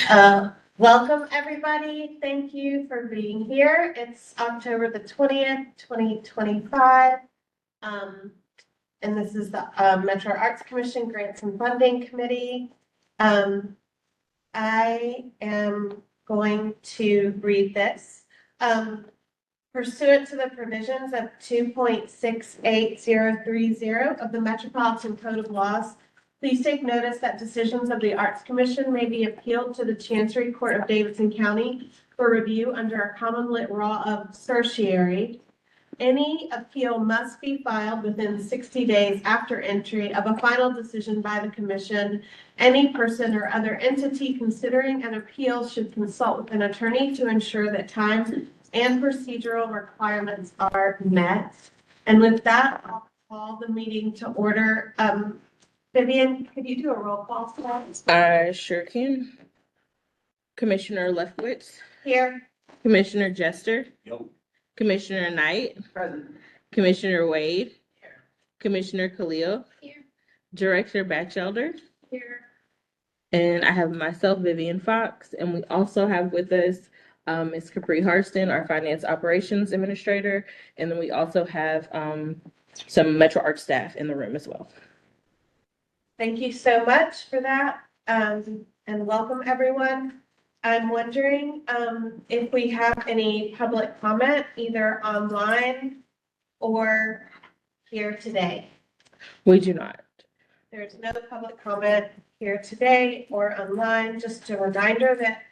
Welcome, everybody. Thank you for being here. It's October the 20th, 2025. And this is the Metro Arts Commission Grants and Funding Committee. I am going to read this. Pursuant to the provisions of 2.68030 of the Metropolitan Code of Laws, please take notice that decisions of the Arts Commission may be appealed to the Chancery Court of Davidson County for review under a common lit law of certiorari. Any appeal must be filed within 60 days after entry of a final decision by the commission. Any person or other entity considering an appeal should consult with an attorney to ensure that time and procedural requirements are met. And with that, I'll call the meeting to order. Vivian, could you do a roll call for us? I sure can. Commissioner Lefkowitz. Here. Commissioner Jester. Yep. Commissioner Knight. Present. Commissioner Wade. Here. Commissioner Khalil. Here. Director Batchelder. Here. And I have myself, Vivian Fox, and we also have with us Ms. Capri Harston, our Finance Operations Administrator, and then we also have some Metro Arts staff in the room as well. Thank you so much for that, and welcome everyone. I'm wondering if we have any public comment either online or here today. We do not. There's no public comment here today or online. Just a reminder that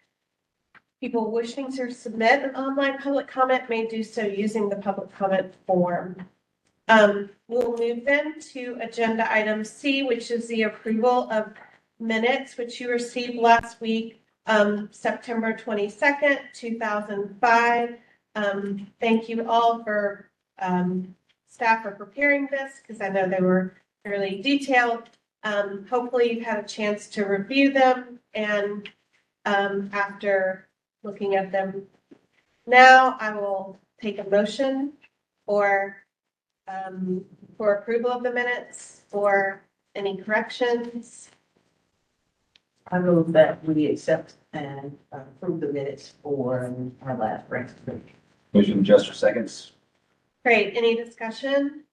people wishing to submit an online public comment may do so using the public comment form. We'll move then to agenda item C, which is the approval of minutes, which you received last week, September 22nd, 2005. Thank you all for staff for preparing this, because I know they were fairly detailed. Hopefully you've had a chance to review them, and after looking at them now, I will take a motion for approval of the minutes or any corrections. I move that we accept and approve the minutes for our last break. Commissioner Jester seconds. Great. Any discussion?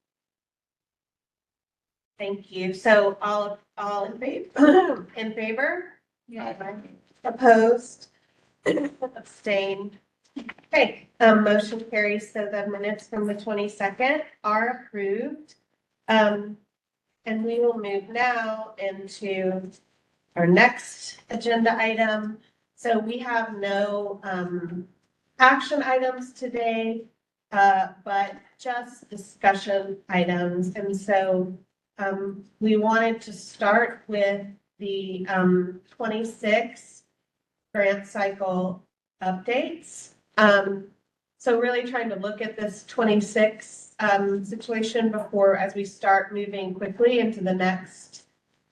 Thank you. So all in favor? In favor? Yeah. Opposed? Abstained? Okay, motion carries, so the minutes from the 22nd are approved. And we will move now into our next agenda item. So we have no action items today, but just discussion items. And so we wanted to start with the 26 grant cycle updates. So really trying to look at this 26 situation before, as we start moving quickly into the next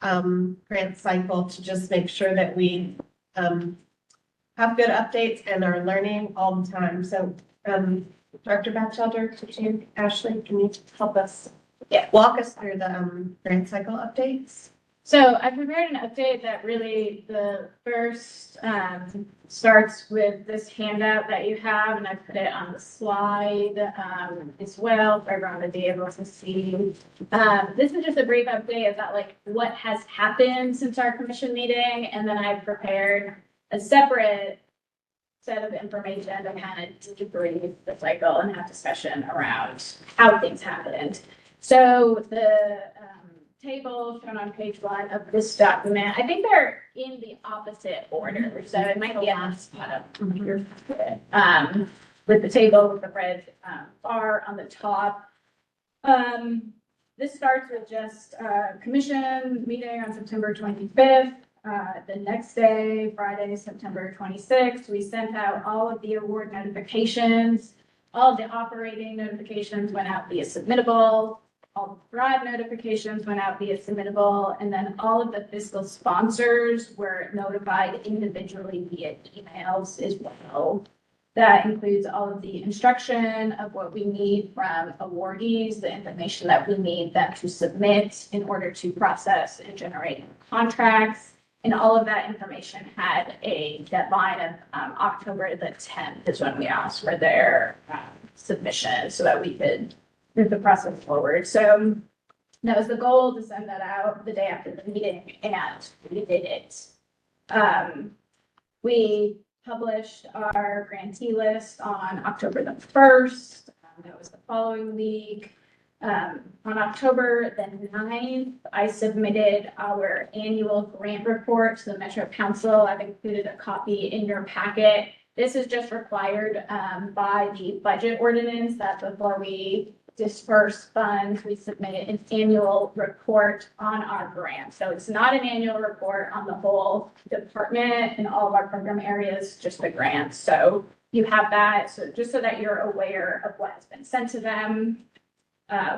grant cycle, to just make sure that we have good updates and are learning all the time. So Dr. Batchelder, Ashley, can you help us walk us through the grant cycle updates? So I prepared an update that really the first starts with this handout that you have, and I put it on the slide as well for everyone to be able to see. This is just a brief update about like what has happened since our commission meeting, and then I prepared a separate set of information to kind of debrief the cycle and have discussion around how things happened. So the table shown on page 1 of this document, I think they're in the opposite order, so it might be on the spot up here. With the table with the red bar on the top. This starts with just commission meeting on September 25th. The next day, Friday, September 26th, we sent out all of the award notifications. All of the operating notifications went out via submittable. All the Thrive notifications went out via submittable, and then all of the fiscal sponsors were notified individually via emails as well. That includes all of the instruction of what we need from awardees, the information that we need them to submit in order to process and generate contracts, And all of that information had a deadline of October the 10th is when we asked for their submission so that we could move the process forward. So that was the goal, to send that out the day after the meeting, and we did it. We published our grantee list on October the 1st. That was the following week. On October the 9th, I submitted our annual grant report to the Metro Council. I've included a copy in your packet. This is just required by the budget ordinance that before we disperse funds, we submit an annual report on our grant. So it's not an annual report on the whole department and all of our program areas, just the grants. So you have that. So just so that you're aware of what has been sent to them.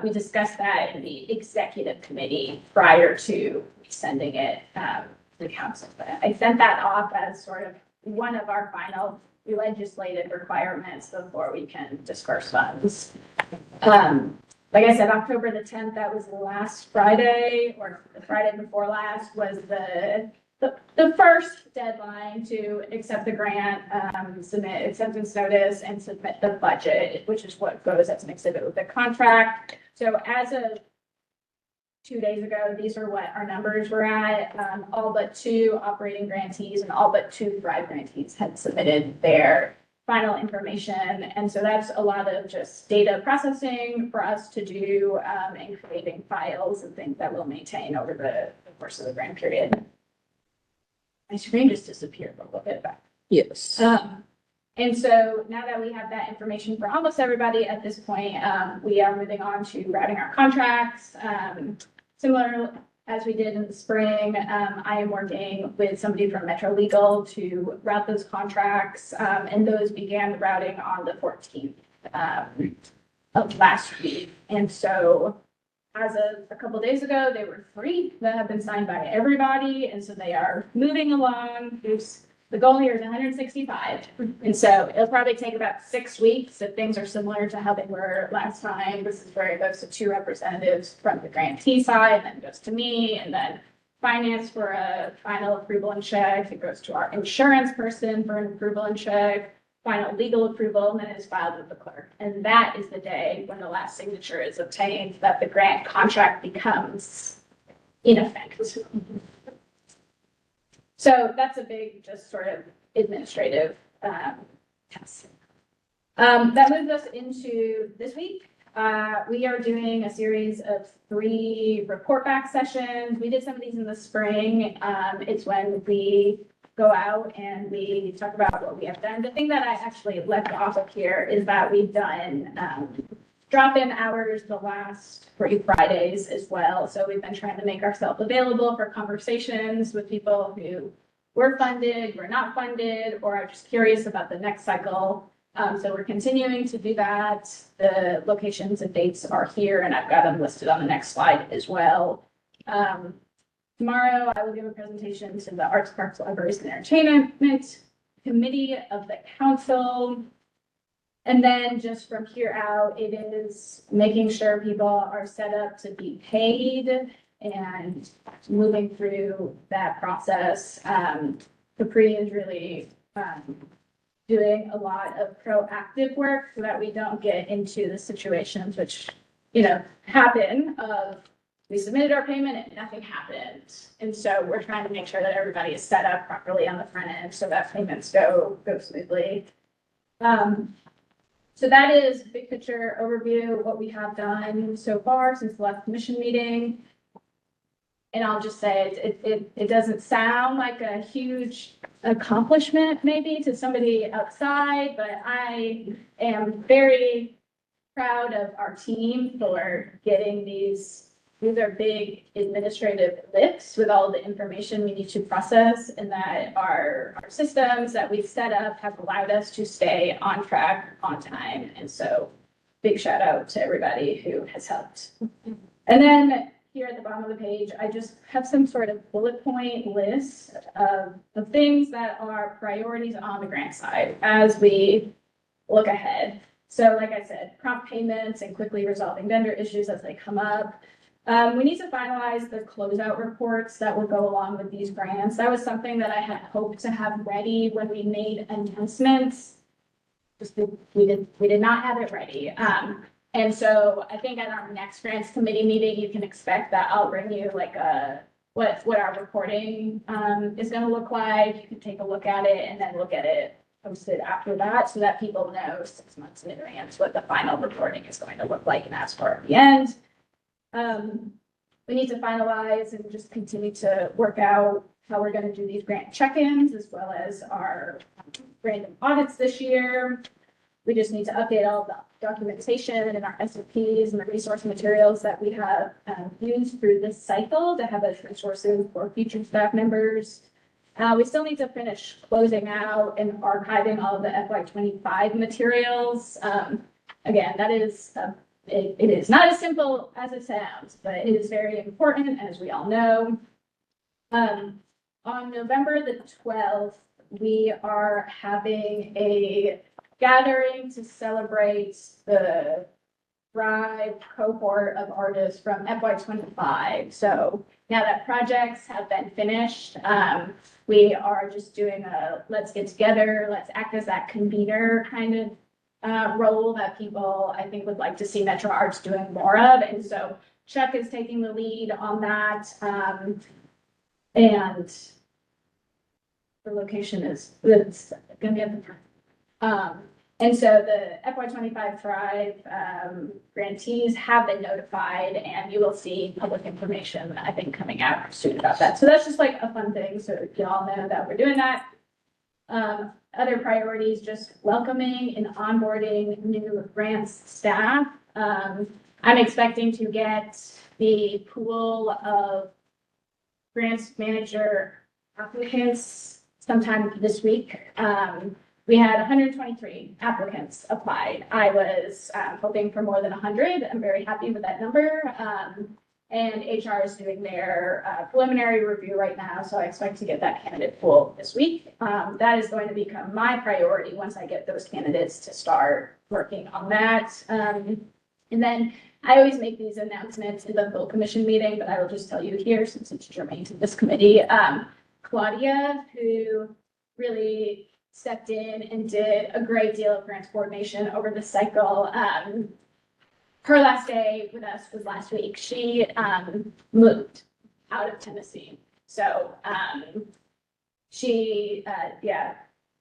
We discussed that in the executive committee prior to sending it to the council. But I sent that off as sort of one of our final legislative requirements before we can disperse funds. Like I said, October the 10th, that was last Friday, or the Friday before last, was the first deadline to accept the grant, submit acceptance notice, and submit the budget, which is what goes as an exhibit with the contract. So as of 2 days ago, these are what our numbers were at. All but 2 operating grantees and all but 2 Thrive grantees had submitted their final information. And so that's a lot of just data processing for us to do, and creating files and things that we'll maintain over the course of the grant period. My screen just disappeared, but we'll get it back. Yes. And so now that we have that information for almost everybody at this point, we are moving on to routing our contracts. Similar as we did in the spring, I am working with somebody from Metro Legal to route those contracts, and those began routing on the 14th of last week. And so as of a couple of days ago, there were 3 that have been signed by everybody, and so they are moving along. The goal here is 165, and so it'll probably take about 6 weeks if things are similar to how they were last time. This is where it goes to 2 representatives from the grantee side, and then it goes to me, and then finance for a final approval and check. It goes to our insurance person for an approval and check, final legal approval, and then it's filed with the clerk. And that is the day when the last signature is obtained that the grant contract becomes in effect. So that's a big, just sort of administrative task. That moves us into this week. We are doing a series of 3 report back sessions. We did some of these in the spring. It's when we go out and we talk about what we have done. The thing that I actually left off of here is that we've done drop-in hours the last 3 Fridays as well. So we've been trying to make ourselves available for conversations with people who were funded, were not funded, or are just curious about the next cycle. So we're continuing to do that. The locations and dates are here, and I've got them listed on the next slide as well. Tomorrow, I will give a presentation to the Arts, Parks, Libraries, and Entertainment Committee of the Council. And then just from here out, it is making sure people are set up to be paid and moving through that process. Capri is really doing a lot of proactive work so that we don't get into the situations which, happen of we submitted our payment and nothing happened. And so we're trying to make sure that everybody is set up properly on the front end so that payments go smoothly. So that is big picture overview, what we have done so far since the last commission meeting. And I'll just say it doesn't sound like a huge accomplishment maybe to somebody outside, but I am very proud of our team for getting these are big administrative lifts with all the information we need to process, and that our systems that we've set up have allowed us to stay on track, on time. And so big shout out to everybody who has helped. And then here at the bottom of the page, I just have some sort of bullet point list of things that are priorities on the grant side as we look ahead. So like I said, prompt payments and quickly resolving vendor issues as they come up. We need to finalize the closeout reports that will go along with these grants. That was something that I had hoped to have ready when we made announcements. We did not have it ready. And so I think at our next grants committee meeting, you can expect that I'll bring you like what our reporting is gonna look like. You can take a look at it and then look at it posted after that so that people know 6 months in advance what the final reporting is going to look like and ask for at the end. We need to finalize and just continue to work out how we're gonna do these grant check-ins as well as our random audits this year. We just need to update all the documentation and our SOPs and the resource materials that we have used through this cycle to have as resources for future staff members. We still need to finish closing out and archiving all of the FY25 materials. Again, that is it is not as simple as it sounds, but it is very important, as we all know. On November the 12th, we are having a gathering to celebrate the Thrive cohort of artists from FY25. So now that projects have been finished, we are just doing a let's get together, let's act as that convener kind of role that people, I think, would like to see Metro Arts doing more of. And so Chuck is taking the lead on that. And the location is, it's gonna be at the front. And so the FY25 Thrive grantees have been notified, and you will see public information, I think, coming out soon about that. So that's just like a fun thing. So you all know that we're doing that. Other priorities, just welcoming and onboarding new grants staff. I'm expecting to get the pool of grants manager applicants sometime this week. We had 123 applicants applied. I was hoping for more than 100. I'm very happy with that number. And HR is doing their preliminary review right now, so I expect to get that candidate pool this week. That is going to become my priority once I get those candidates to start working on that. And then I always make these announcements in the full commission meeting, but I will just tell you here since it's germane to this committee. Claudia, who really stepped in and did a great deal of grants coordination over the cycle. Her last day with us was last week. She moved out of Tennessee. So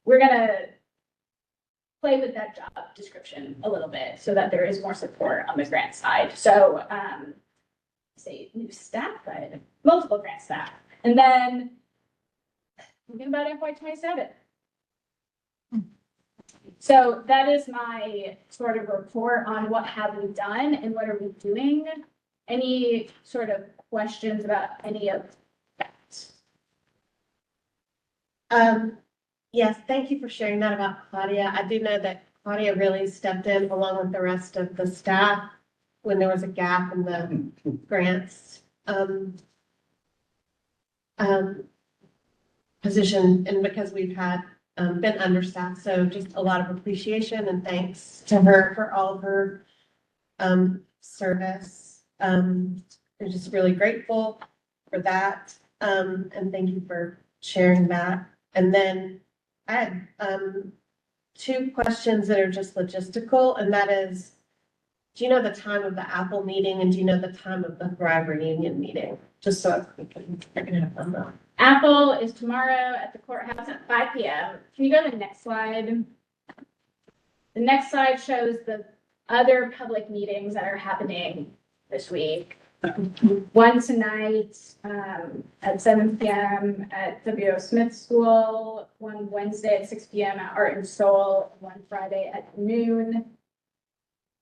we're gonna play with that job description a little bit so that there is more support on the grant side. So say new staff, but multiple grant staff. And then thinking about FY27. So that is my sort of report on what have we done and what are we doing. Any sort of questions about any of that? Yes, thank you for sharing that about Claudia. I do know that Claudia really stepped in along with the rest of the staff when there was a gap in the grants position, and because we've had been understaffed. So just a lot of appreciation and thanks to her for all of her service. I'm just really grateful for that. And thank you for sharing that. And then I had two questions that are just logistical, and that is, do you know the time of the Apple meeting and do you know the time of the Thrive Reunion meeting? Just so I can have them know. Apple is tomorrow at the courthouse at 5 p.m. Can you go to the next slide? The next slide shows the other public meetings that are happening this week. One tonight at 7 p.m. at W.O. Smith School, one Wednesday at 6 p.m. at Art and Soul, one Friday at noon.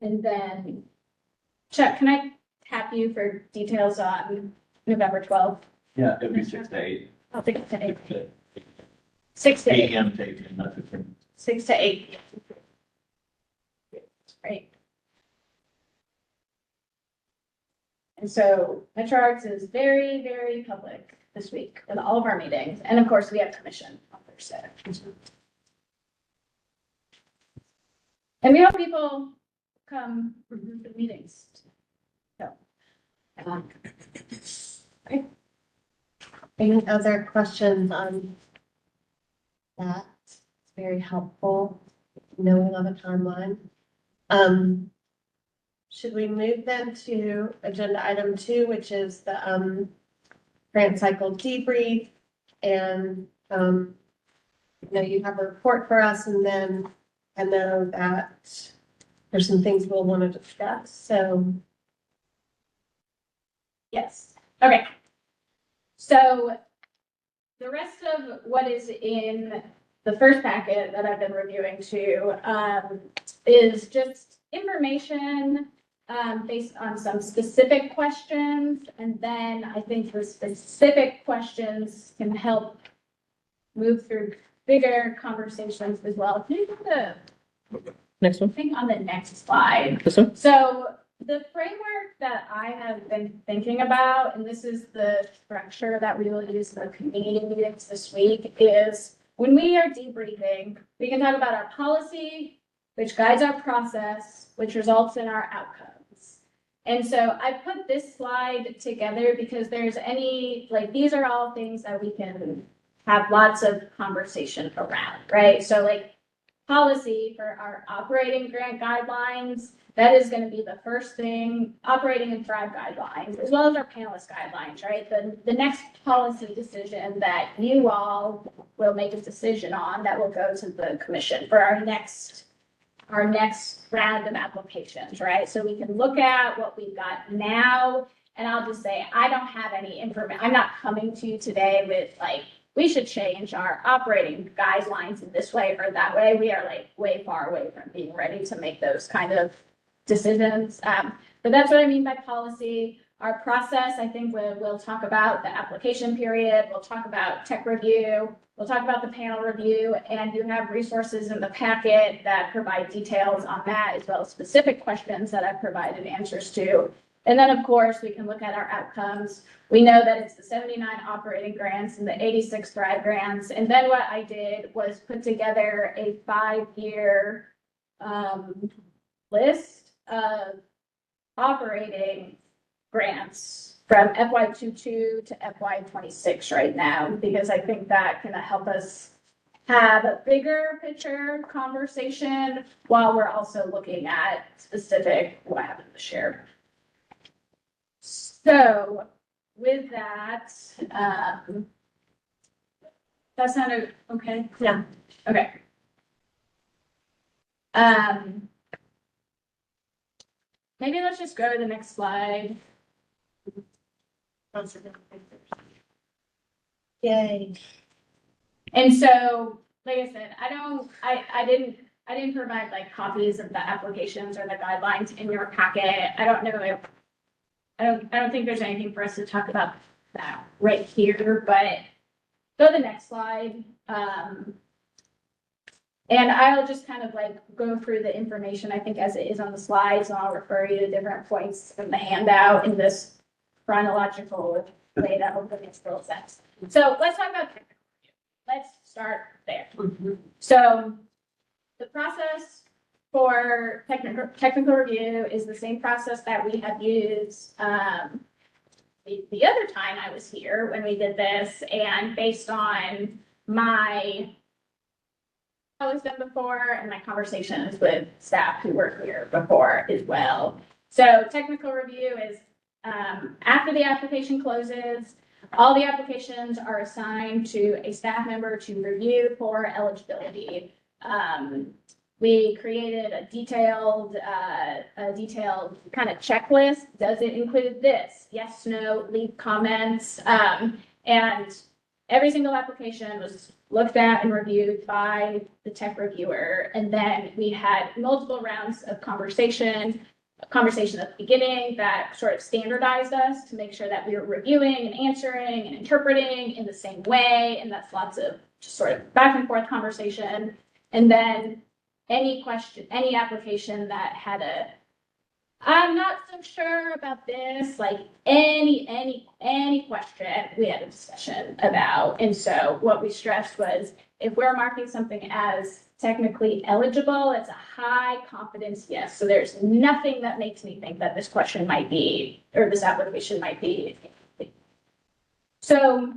And then, Chuck, can I tap you for details on November 12th? Yeah, it'd be 6 to 8. I'll think it's 8. 6 to 8. 8 AM to 8 PM, not 15. 6 to 8. Right. And so Metro Arts is very, very public this week with all of our meetings. And of course, we have commission on Thursday. And we hope people come to the meetings. So Any other questions on that? It's very helpful, knowing of a timeline. Should we move then to agenda item 2, which is the grant cycle debrief? And you have a report for us, and then I know that there's some things we'll want to discuss. So Yes, okay. So the rest of what is in the first packet that I've been reviewing too, is just information, based on some specific questions. And then I think the specific questions can help move through bigger conversations as well. Can you put the Next one, thing on the next slide? this one. So the framework that I have been thinking about, and this is the structure that we will use in the community meetings this week, is when we are debriefing, we can talk about our policy, which guides our process, which results in our outcomes. And so I put this slide together because these are all things that we can have lots of conversation around, right? So like policy for our operating grant guidelines, that is going to be the first thing, operating and thrive guidelines, as well as our panelist guidelines, right? The next policy decision that you all will make a decision on that will go to the commission for our next round of applications, right? So we can look at what we've got now, and I'll just say, I don't have any information. I'm not coming to you today with like, we should change our operating guidelines in this way or that way. We are like way far away from being ready to make those kind of decisions. But that's what I mean by policy. Our process, I think we'll talk about the application period. We'll talk about tech review. We'll talk about the panel review, and you have resources in the packet that provide details on that, as well as specific questions that I've provided answers to. And then, of course, we can look at our outcomes. We know that it's the 79 operating grants and the 86 Thrive grants. And then what I did was put together a 5-year list of operating grants from FY22 to FY26 right now, because I think that can help us have a bigger picture conversation while we're also looking at specific what happened this year. So with that, that sounded okay? Yeah. Okay. Maybe let's just go to the next slide. Yay. And so, like I said, I didn't provide like copies of the applications or the guidelines in your packet. I don't know if, I don't think there's anything for us to talk about that right here, but go to the next slide. And I'll just kind of like go through the information, I think, as it is on the slides, and I'll refer you to different points in the handout in this chronological way that hopefully makes a little sense. So let's talk about technical review. Let's start there. So the process for technical review is the same process that we have used the other time I was here when we did this, and based on my was done before and my conversations with staff who were here before as well. So technical review is after the application closes, all the applications are assigned to a staff member to review for eligibility. We created a detailed kind of checklist. Does it include this? Yes, no, leave comments. And every single application was looked at and reviewed by the tech reviewer. And then we had multiple rounds of conversation at the beginning that sort of standardized us to make sure that we were reviewing and answering and interpreting in the same way. And that's lots of just sort of back and forth conversation. And then any question, any application that had I'm not so sure about this, like any question we had a discussion about. And so what we stressed was, if we're marking something as technically eligible. It's a high confidence yes. So there's nothing that makes me think that this question might be, or this application might be incomplete. So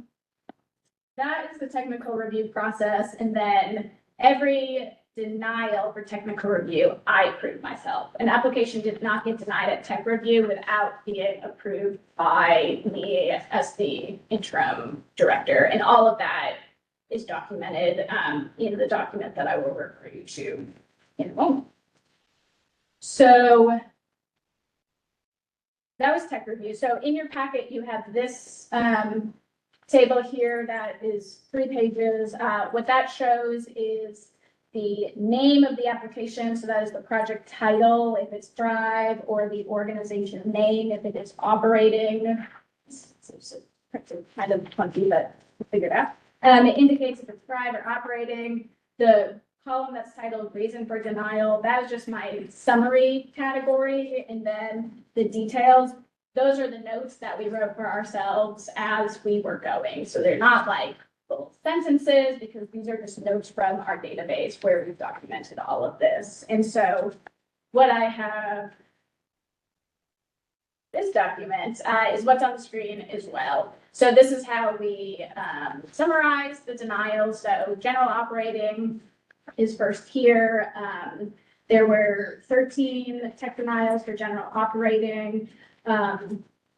that is the technical review process. And then every denial for technical review, I approve myself. An application did not get denied at tech review without being approved by me as the interim director. And all of that is documented in the document that I will refer you to in a moment. So that was tech review. So in your packet, you have this table here that is 3 pages. What that shows is the name of the application. So that is the project title, if it's Thrive, or the organization name, if it is operating. It's kind of funky, but we'll figure it out. It indicates if it's Thrive or operating. The column that's titled reason for denial, that is just my summary category. And then the details, those are the notes that we wrote for ourselves as we were going. So they're not like full sentences, because these are just notes from our database where we've documented all of this. And so what I have, this document is what's on the screen as well. So this is how we summarize the denials. So general operating is first here. There were 13 tech denials for general operating.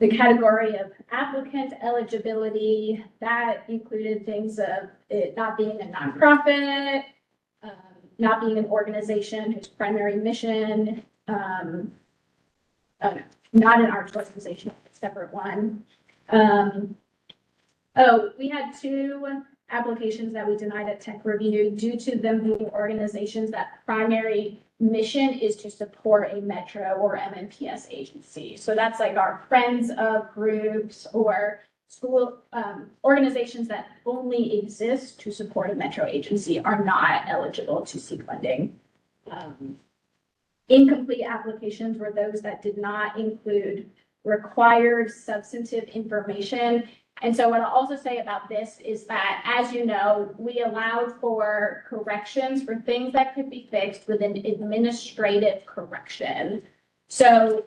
The category of applicant eligibility, that included things of it not being a nonprofit, not being an organization whose primary mission, not an arts organization, a separate one. We had 2 applications that we denied at tech review due to them being organizations that primary mission is to support a Metro or MNPS agency. So that's like our friends of groups or school organizations that only exist to support a Metro agency are not eligible to seek funding. Incomplete applications were those that did not include required substantive information. And so what I'll also say about this is that, as you know, we allowed for corrections for things that could be fixed with an administrative correction. So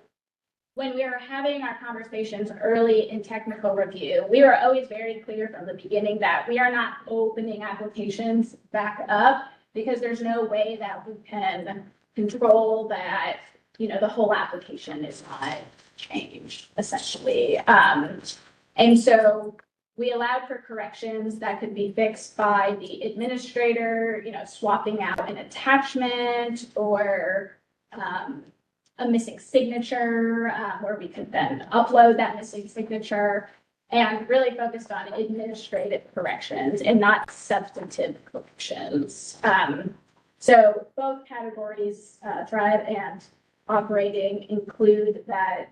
when we were having our conversations early in technical review, we were always very clear from the beginning that we are not opening applications back up, because there's no way that we can control that, you know, the whole application is not changed, essentially. And so we allowed for corrections that could be fixed by the administrator, you know, swapping out an attachment or a missing signature, where we could then upload that missing signature, and really focused on administrative corrections and not substantive corrections. So both categories, Thrive and operating, include that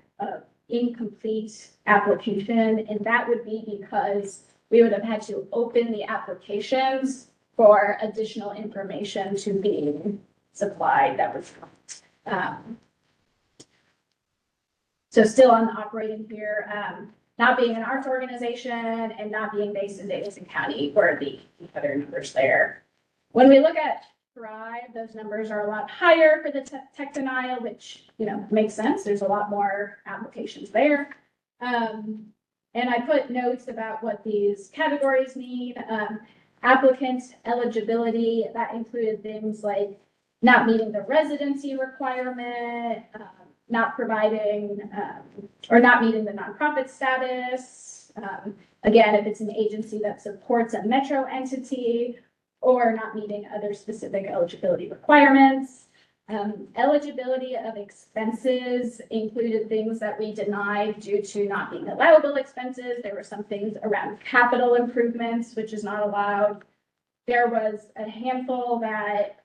incomplete application, and that would be because we would have had to open the applications for additional information to be supplied that was so still on the operating here, not being an arts organization and not being based in Davidson County were the other numbers there. When we look at Thrive, those numbers are a lot higher for the tech denial, which, you know, makes sense. There's a lot more applications there. And I put notes about what these categories mean. Applicant eligibility, that included things like not meeting the residency requirement, not providing or not meeting the nonprofit status. Again, if it's an agency that supports a Metro entity, or not meeting other specific eligibility requirements. Eligibility of expenses included things that we denied due to not being allowable expenses. There were some things around capital improvements, which is not allowed. There was a handful that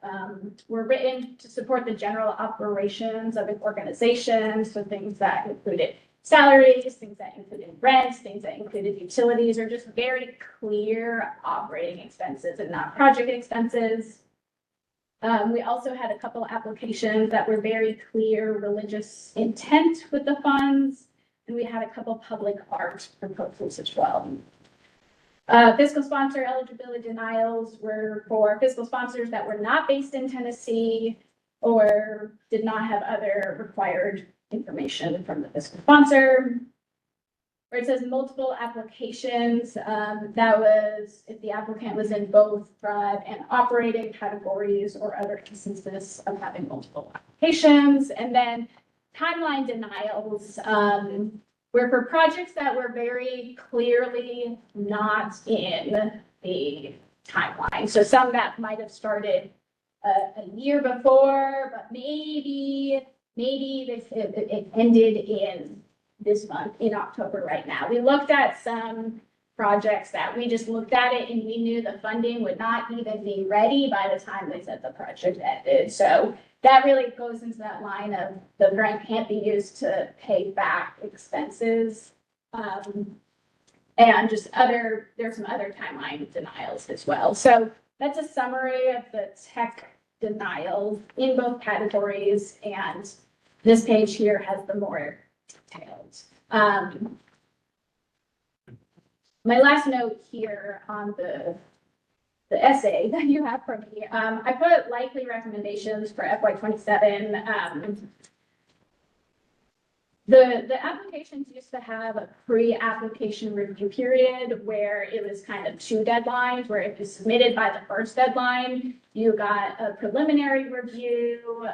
were written to support the general operations of an organization. So things that included salaries, things that included rent, things that included utilities, or just very clear operating expenses and not project expenses. We also had a couple applications that were very clear religious intent with the funds, and we had a couple public art proposals as well. Fiscal sponsor eligibility denials were for fiscal sponsors that were not based in Tennessee or did not have other required information from the fiscal sponsor. Where it says multiple applications, that was if the applicant was in both thrive and operating categories or other instances of having multiple applications. And then timeline denials, were for projects that were very clearly not in the timeline. So some that might have started a year before, but maybe it ended in this month in October right now. We looked at some projects that we just looked at it and we knew the funding would not even be ready by the time they said the project ended. So that really goes into that line of the grant can't be used to pay back expenses. And just there's some other timeline denials as well. So that's a summary of the tech denials in both categories. And this page here has the more details. My last note here on the essay that you have from me, I put likely recommendations for FY27. The applications used to have a pre-application review period where it was kind of two deadlines, where if you submitted by the first deadline, you got a preliminary review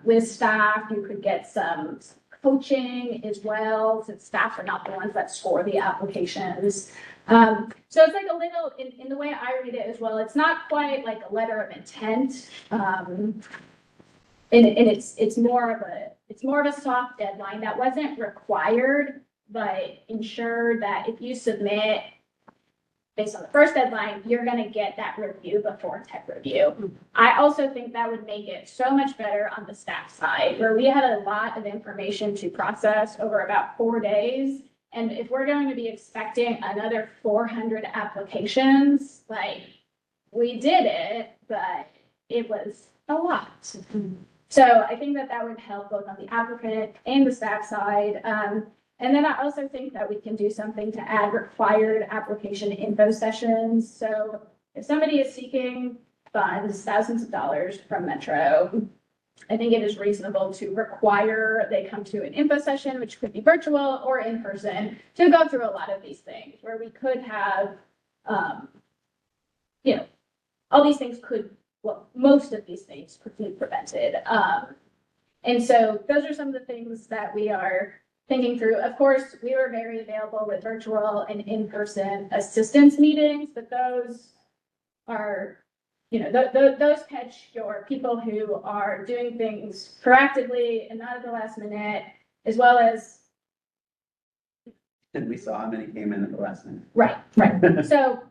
with staff. You could get some coaching as well, since staff are not the ones that score the applications. So it's like a little, in the way I read it as well, it's not quite like a letter of intent. And it's more of a soft deadline that wasn't required, but ensured that if you submit based on the first deadline, you're going to get that review before tech review. I also think that would make it so much better on the staff side, where we had a lot of information to process over about 4 days. And if we're going to be expecting another 400 applications, like we did it, but it was a lot. So I think that would help both on the applicant and the staff side. And then I also think that we can do something to add required application info sessions. So if somebody is seeking funds, thousands of dollars from Metro, I think it is reasonable to require they come to an info session, which could be virtual or in person, to go through a lot of these things where we could have, all these things most of these things could be prevented. And so those are some of the things that we are thinking through. Of course, we were very available with virtual and in-person assistance meetings, but those are, those catch your people who are doing things proactively and not at the last minute, as well as. And we saw how many came in at the last minute. Right. So,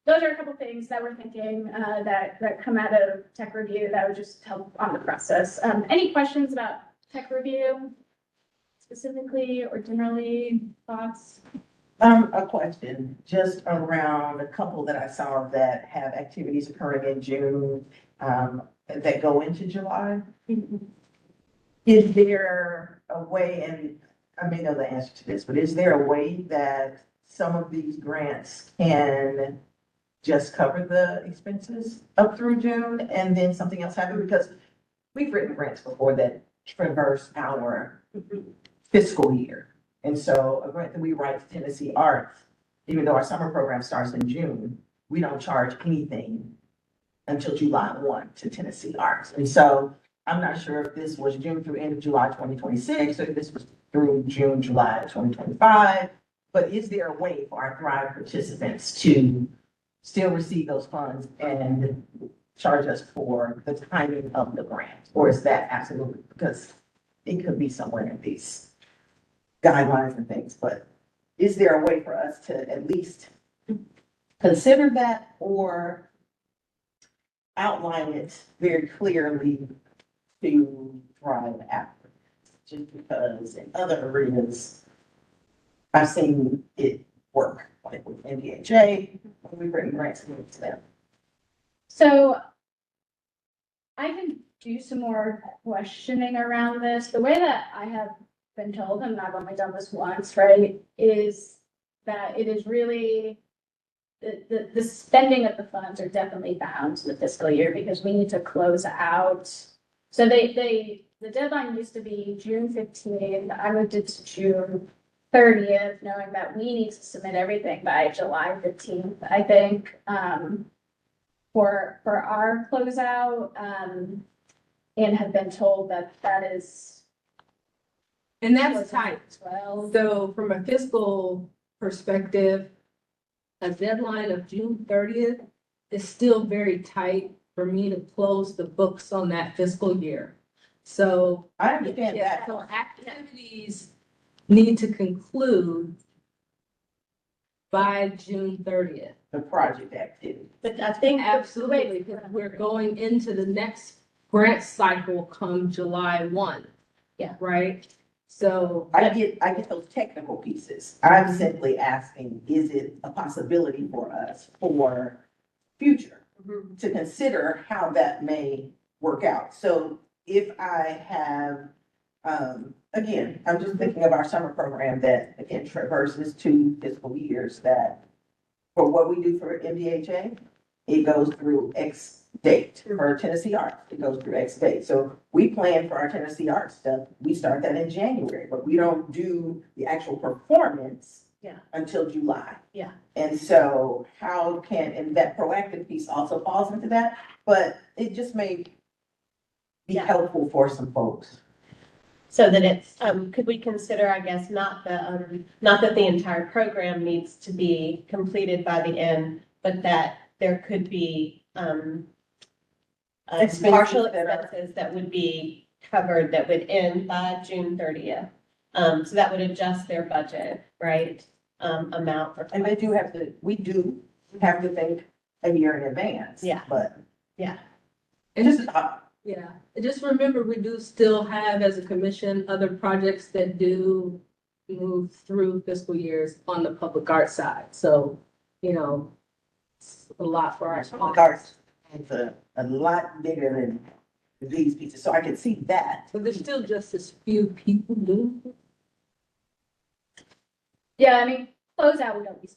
those are a couple things that we're thinking that come out of tech review that would just help on the process. Any questions about tech review specifically or generally, thoughts? A question just around a couple that I saw that have activities occurring in June, that go into July. Is there a way, and I may know the answer to this, but is there a way that some of these grants can just cover the expenses up through June and then something else happen? Because we've written grants before that traverse our fiscal year. And so a grant that we write to Tennessee Arts, even though our summer program starts in June, we don't charge anything until July 1 to Tennessee Arts. And so I'm not sure if this was June through end of July 2026, or if this was through June, July 2025. But is there a way for our Thrive participants to still receive those funds and charge us for the timing of the grant? Or is that absolutely, because it could be somewhere in these guidelines and things, but is there a way for us to at least consider that or outline it very clearly to Thrive applicants? Just because in other areas, I've seen it work, like with NDHA, when we bring grants to them. So I can do some more questioning around this. The way that I have been told, and I've only done this once, right, is that it is really the spending of the funds are definitely bound to the fiscal year because we need to close out. So the deadline used to be June 15th. I moved it to June 30th, knowing that we need to submit everything by July 15th, I think, for our closeout, and have been told that that is. And that's tight. as well. So from a fiscal perspective, a deadline of June 30th is still very tight for me to close the books on that fiscal year. So, I understand yeah, that. so activities need to conclude by June 30th. The project activity. But I think. Absolutely, because we're going into the next grant cycle come July 1. Yeah. Right? So. I get those technical pieces. I'm simply asking, is it a possibility for us for future Mhm. to consider how that may work out? So if I have, again, I'm just thinking of our summer program that again traverses 2 fiscal years that for what we do for MDHA, it goes through X date. For Tennessee Arts, it goes through X date. So we plan for our Tennessee Arts stuff. We start that in January, but we don't do the actual performance Yeah. until July. Yeah. And so how can, and that proactive piece also falls into that, but it just may be Yeah. helpful for some folks. So that it's, could we consider, I guess, not that the entire program needs to be completed by the end, but that there could be, Expenses partial that are- expenses that would be covered that would end by June 30th. So that would adjust their budget, right? Amount for. And we do have to think a year in advance. Yeah. But Yeah. And just, yeah, and just remember, we do still have as a commission other projects that do move through fiscal years on the public art side. So, it's a lot for our public arts, it's a lot bigger than these pieces, so I can see that. But there's still just as few people doing it. Yeah, I mean, closeout would always.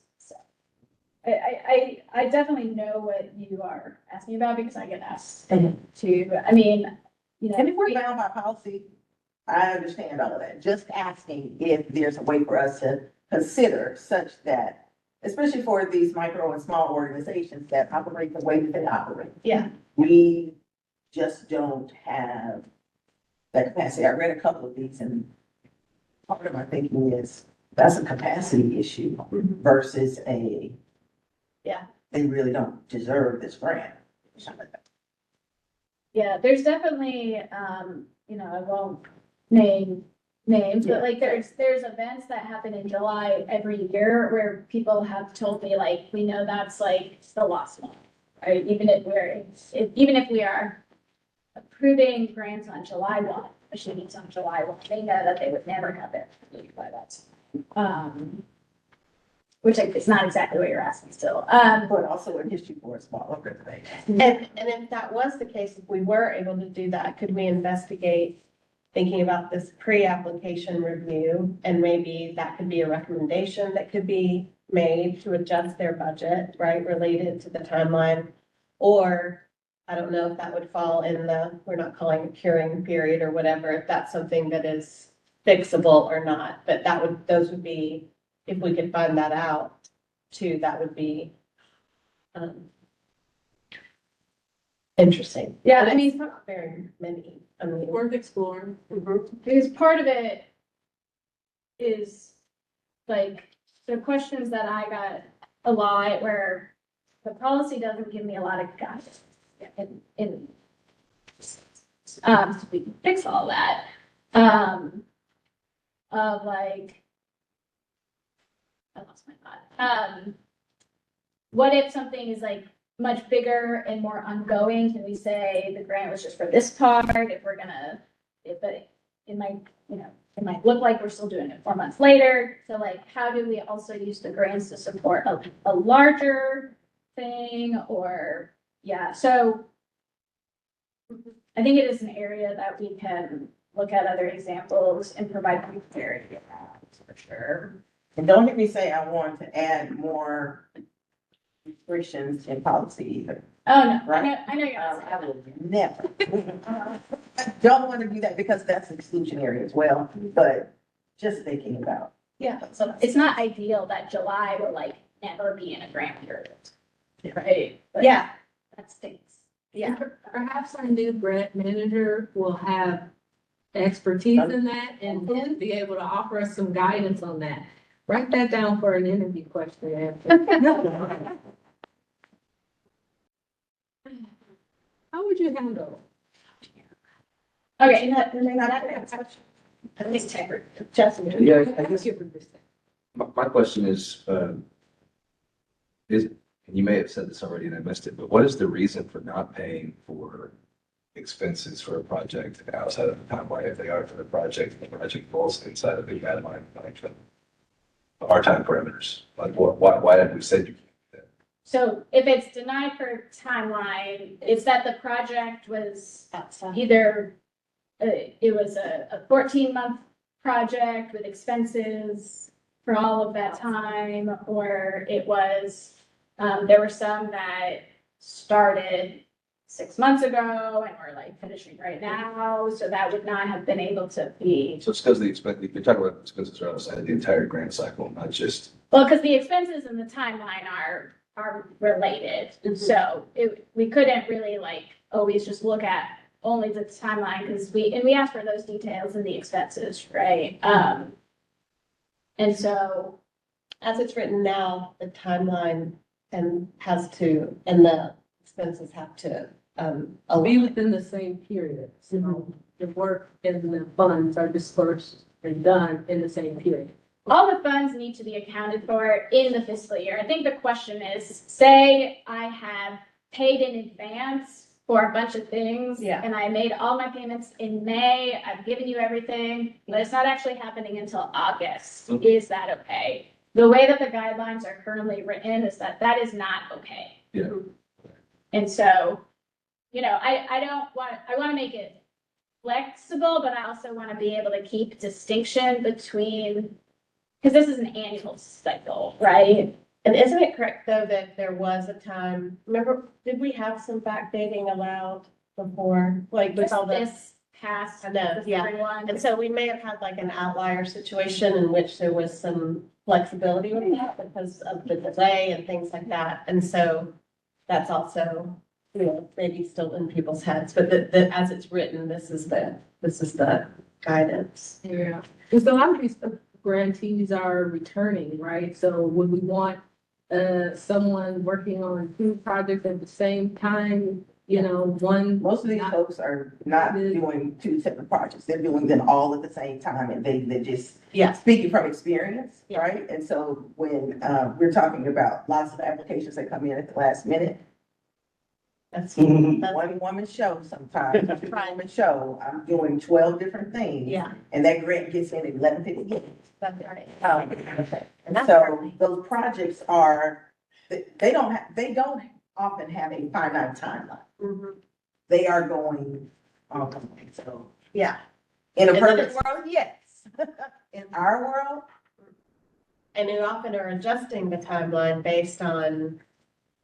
I definitely know what you are asking about because I get asked to, I mean, And if we're bound by policy, I understand all of that. Just asking if there's a way for us to consider such that, especially for these micro and small organizations that operate the way that they operate. Yeah. We just don't have that capacity. I read a couple of these and part of my thinking is that's a capacity issue versus Yeah. they really don't deserve this grant. Yeah, there's definitely, I won't name names, but like there's events that happen in July every year where people have told me like, we know that's like the last one, right? Even if we are approving grants on July 1, which means on July 1, they know that they would never have it by that time. Which is not exactly what you're asking still. But also an issue for a small organization. And if that was the case, if we were able to do that, could we investigate thinking about this pre-application review? And maybe that could be a recommendation that could be made to adjust their budget, right, related to the timeline. Or I don't know if that would fall in we're not calling it curing period or whatever, if that's something that is fixable or not. But those would be, if we could find that out too, that would be interesting. Yeah, And I mean, it's not very many. I mean, Worth exploring. because part of it is like the questions that I got a lot where the policy doesn't give me a lot of guidance so we can fix all that. Of like, I lost my thought. What if something is like much bigger and more ongoing? Can we say the grant was just for this part? But it might look like we're still doing it 4 months later. So like, how do we also use the grants to support a larger thing or, yeah, so I think it is an area that we can look at other examples and provide clarity about for sure. And don't hear me say I want to add more restrictions in policy either. Oh, no, Right. I know you're not saying I that. will never. I don't want to do that because that's exclusionary as well, but just thinking about. Yeah. So it's not ideal that July will like never be in a grant period. Right? But Yeah, that stinks. yeah. Perhaps our new grant manager will have expertise in that and then be able to offer us some guidance on that. Write that down for an interview question after. How would you handle? Okay, At least Tigger, Justin. Yeah, I guess Give her this. my question is, and you may have said this already and I missed it, but what is the reason for not paying for expenses for a project outside of the timeline if they are for the project falls inside of the guideline, like our time parameters? Like, why did we say you can't do that? so if it's denied for timeline, it's that the project was either it was a 14-month project with expenses for all of that time, or it was, there were some that started 6 months ago and we're like finishing right now, so that would not have been able to be, So it's because the expense, if you're talking about expenses are outside the entire grant cycle, not just, well, because the expenses and the timeline are related. So we couldn't really like always just look at only the timeline, because we asked for those details in the expenses, right? And so, As it's written now, the timeline and the expenses have to, Be align. within the same period, so the work and the funds are dispersed and done in the same period. all the funds need to be accounted for in the fiscal year. I think the question is, say I have paid in advance for a bunch of things. Yeah. And I made all my payments in May, I've given you everything, but it's not actually happening until August. Mhm. Is that okay? The way that the guidelines are currently written is that that is not okay. yeah. And so, I want to make it flexible, but I also want to be able to keep distinction between, because this is an annual cycle, right? And isn't it correct, though, that there was a time, remember, did we have some backdating allowed before, like with Just all the? this past, I know, this yeah. everyone. And so we may have had like an outlier situation in which there was some flexibility with that because of the delay and things like that. And so that's also, maybe still in people's heads, but as it's written, this is the guidance. Yeah. And so a lot of these grantees are returning, right? So would we want someone working on two projects at the same time, one? Most of these folks are not doing two separate projects. They're doing them all at the same time and they just Yes. speaking from experience, Yeah. right? And so when we're talking about lots of applications that come in at the last minute, That's, one woman show sometimes, one woman show, I'm doing 12 different things. yeah, And that grant gets in at 11:58. that's right. And that's so early. those projects are, they don't often have a finite timeline. Mhm. They are going, so. Yeah. In a In perfect other world, yes. In our world, And you often are adjusting the timeline based on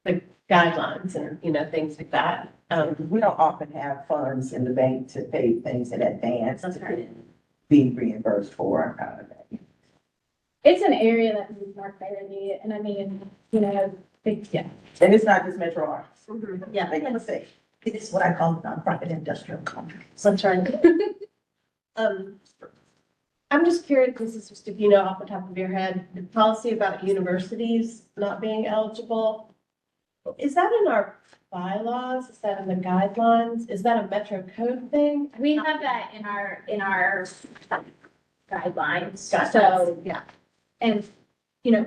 the guidelines and, things like that. we don't often have funds in the bank to pay things in advance That's to right. be reimbursed for. It's an area that needs more clarity, and I mean, yeah. And it's not just Metro Arts. Yeah, Make no mistake, it is what I call nonprofit industrial complex. that's right. I'm just curious, this is just if you know off the top of your head, the policy about universities not being eligible. Is that in our bylaws? Is that in the guidelines? Is that a Metro Code thing? We have that in our guidelines, Guidelines, so, yeah, and,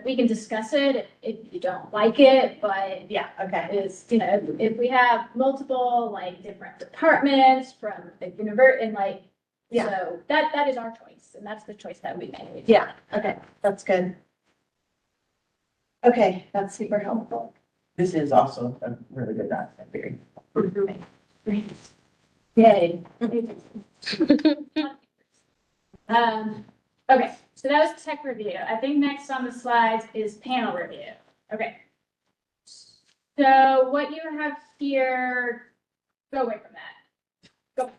we can discuss it if you don't like it, but yeah, okay. is, if we have multiple, like, different departments from the universe, and like, Yeah. so that is our choice, and that's the choice that we made. Yeah, okay, that's good. Okay, that's super helpful. This is also a really good document, very. Yay. Okay, so that was tech review. I think next on the slides is panel review. Okay. So what you have here, go away from that. Go.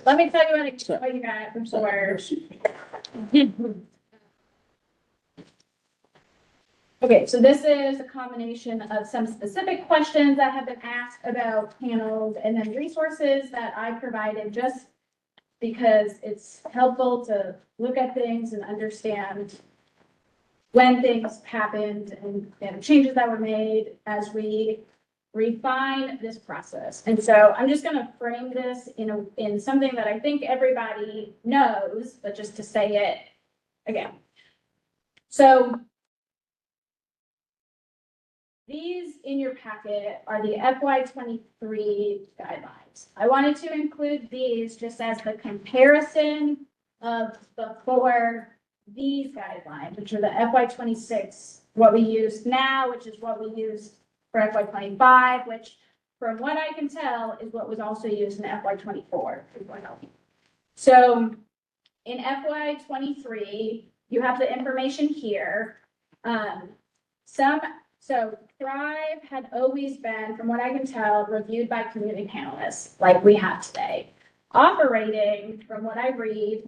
Let me tell you what you got before. Okay, so this is a combination of some specific questions that have been asked about panels and then resources that I provided just because it's helpful to look at things and understand when things happened and changes that were made as we refine this process. And so I'm just gonna frame this in something that I think everybody knows, but just to say it again. So these in your packet are the FY '23 guidelines. I wanted to include these just as the comparison of before these guidelines, which are the FY '26, what we use now, which is what we use for FY '25, which from what I can tell is what was also used in FY '24. So in FY '23, you have the information here. So Thrive had always been, from what I can tell, reviewed by community panelists like we have today. Operating, from what I read,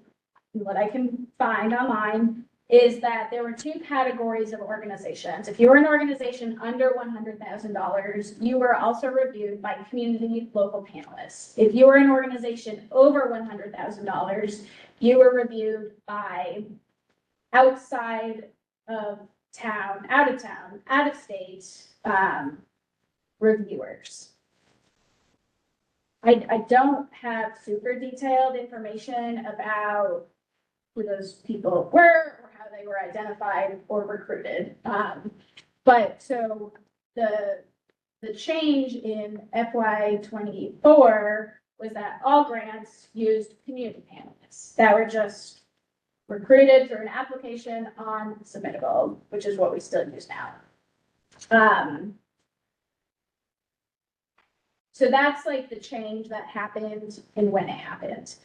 and what I can find online, is that there were two categories of organizations. If you were an organization under $100,000, you were also reviewed by community local panelists. If you were an organization over $100,000, you were reviewed by outside of town, out of state reviewers. I don't have super detailed information about who those people were or how they were identified or recruited. But so the change in FY '24 was that all grants used community panelists that were just recruited through an application on Submittable, which is what we still use now. So that's like the change that happened and when it happened.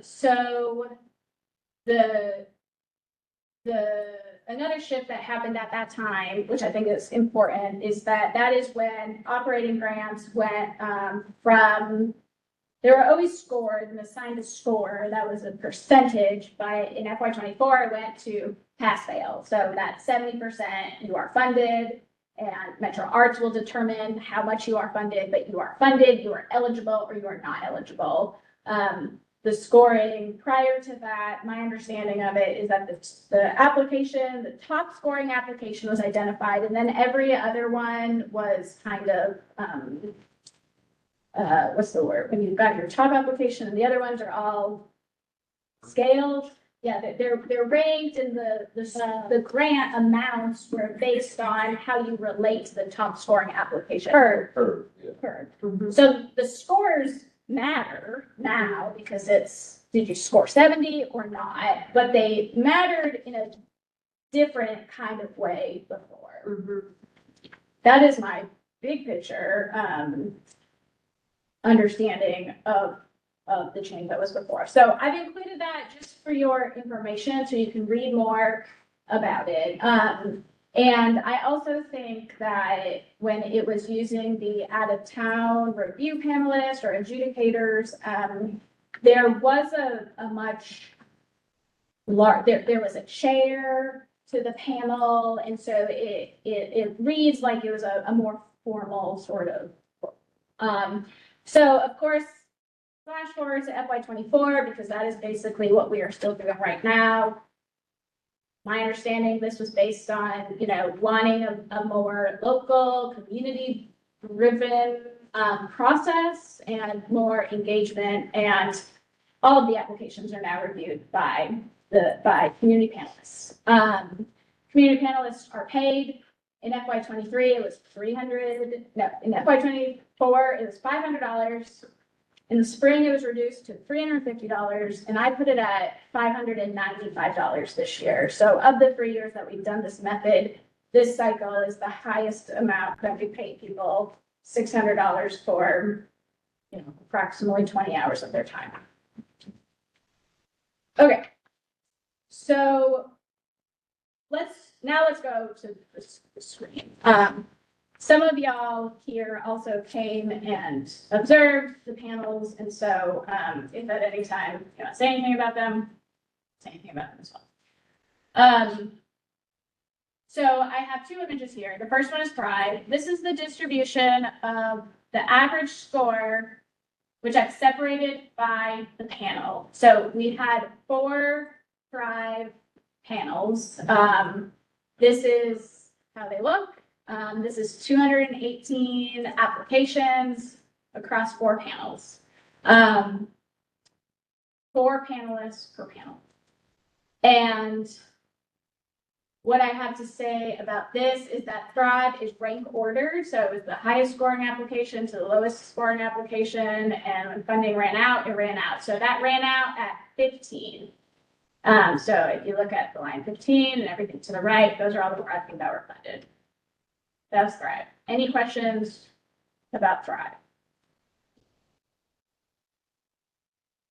So another shift that happened at that time, which I think is important, is that is when operating grants went from, they were always scored and assigned a score that was a percentage, but in FY '24 it went to pass fail. So that 70% you are funded, and Metro Arts will determine how much you are funded, but you are funded, you are eligible, or you are not eligible. The scoring prior to that, my understanding of it is that the application, the top scoring application was identified, and then every other one was kind of, what's the word? When you've got your top application and the other ones are all scaled. Yeah, they're ranked, and the grant amounts were based on how you relate to the top scoring application. Heard. So the scores matter now because it's, did you score 70 or not? But they mattered in a different kind of way before. That is my big picture understanding of the change that was before. So I've included that just for your information so you can read more about it. And I also think that when it was using the out-of-town review panelists or adjudicators, there was a much large, there was a chair to the panel, and so it reads like it was a more formal sort of. So of course, flash forward to FY '24, because that is basically what we are still doing right now. My understanding, this was based on, wanting a more local, community-driven process and more engagement, and all of the applications are now reviewed by community panelists. Community panelists are paid. In FY '23, it was in FY '24, it was $500. In the spring, it was reduced to $350, and I put it at $595 this year. So of the 3 years that we've done this method, this cycle is the highest amount that we pay people, $600 for, approximately 20 hours of their time. Okay, so let's go to the screen. Some of y'all here also came and observed the panels, and so if at any time you want to say anything about them, say anything about them as well. So I have two images here. The first one is Pride. This is the distribution of the average score, which I've separated by the panel. So we had 4 Thrive panels. This is how they look. This is 218 applications across 4 panels. 4 panelists per panel. And what I have to say about this is that Thrive is rank ordered. So it was the highest scoring application to the lowest scoring application. And when funding ran out, it ran out. So that ran out at 15. So if you look at the line 15 and everything to the right, those are all the projects that were funded. That's Thrive. Any questions about Thrive?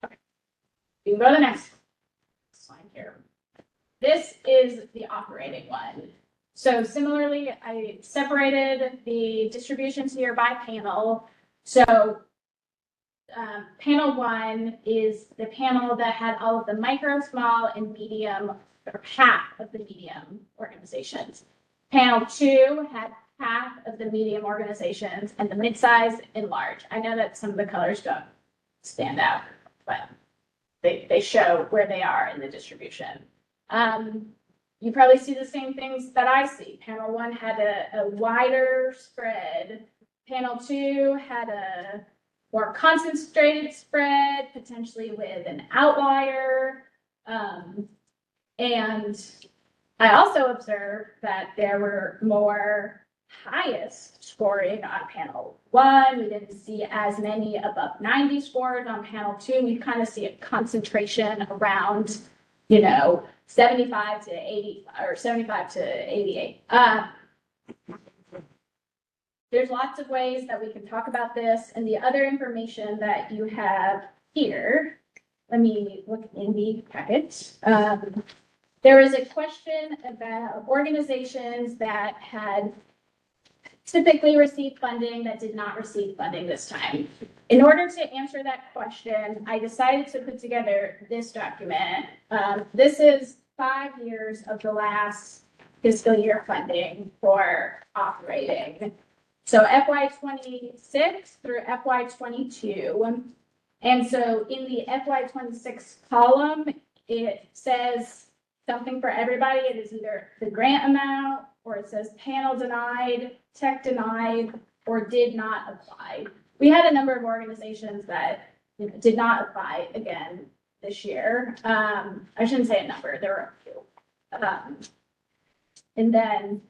Okay. You can go to the next slide here. This is the operating one. So similarly, I separated the distributions here by panel. So panel 1 is the panel that had all of the micro, small, and medium, or half of the medium organizations. Panel 2 had half of the medium organizations and the mid-size and large. I know that some of the colors don't stand out, but they show where they are in the distribution. You probably see the same things that I see. Panel 1 had a wider spread. Panel 2 had a more concentrated spread, potentially with an outlier. And I also observed that there were more highest scoring on panel 1. We didn't see as many above 90 scores on panel 2. We kind of see a concentration around, 75 to 80 or 75 to 88. There's lots of ways that we can talk about this, and the other information that you have here, let me look in the packet. There is a question about organizations that had typically received funding that did not receive funding this time. In order to answer that question, I decided to put together this document. This is 5 years of the last fiscal year funding for operating. So FY26 through FY22. And so in the FY26 column, it says something for everybody. It is either the grant amount, or it says panel denied, tech denied, or did not apply. We had a number of organizations that did not apply again this year. I shouldn't say a number, there were a few. And then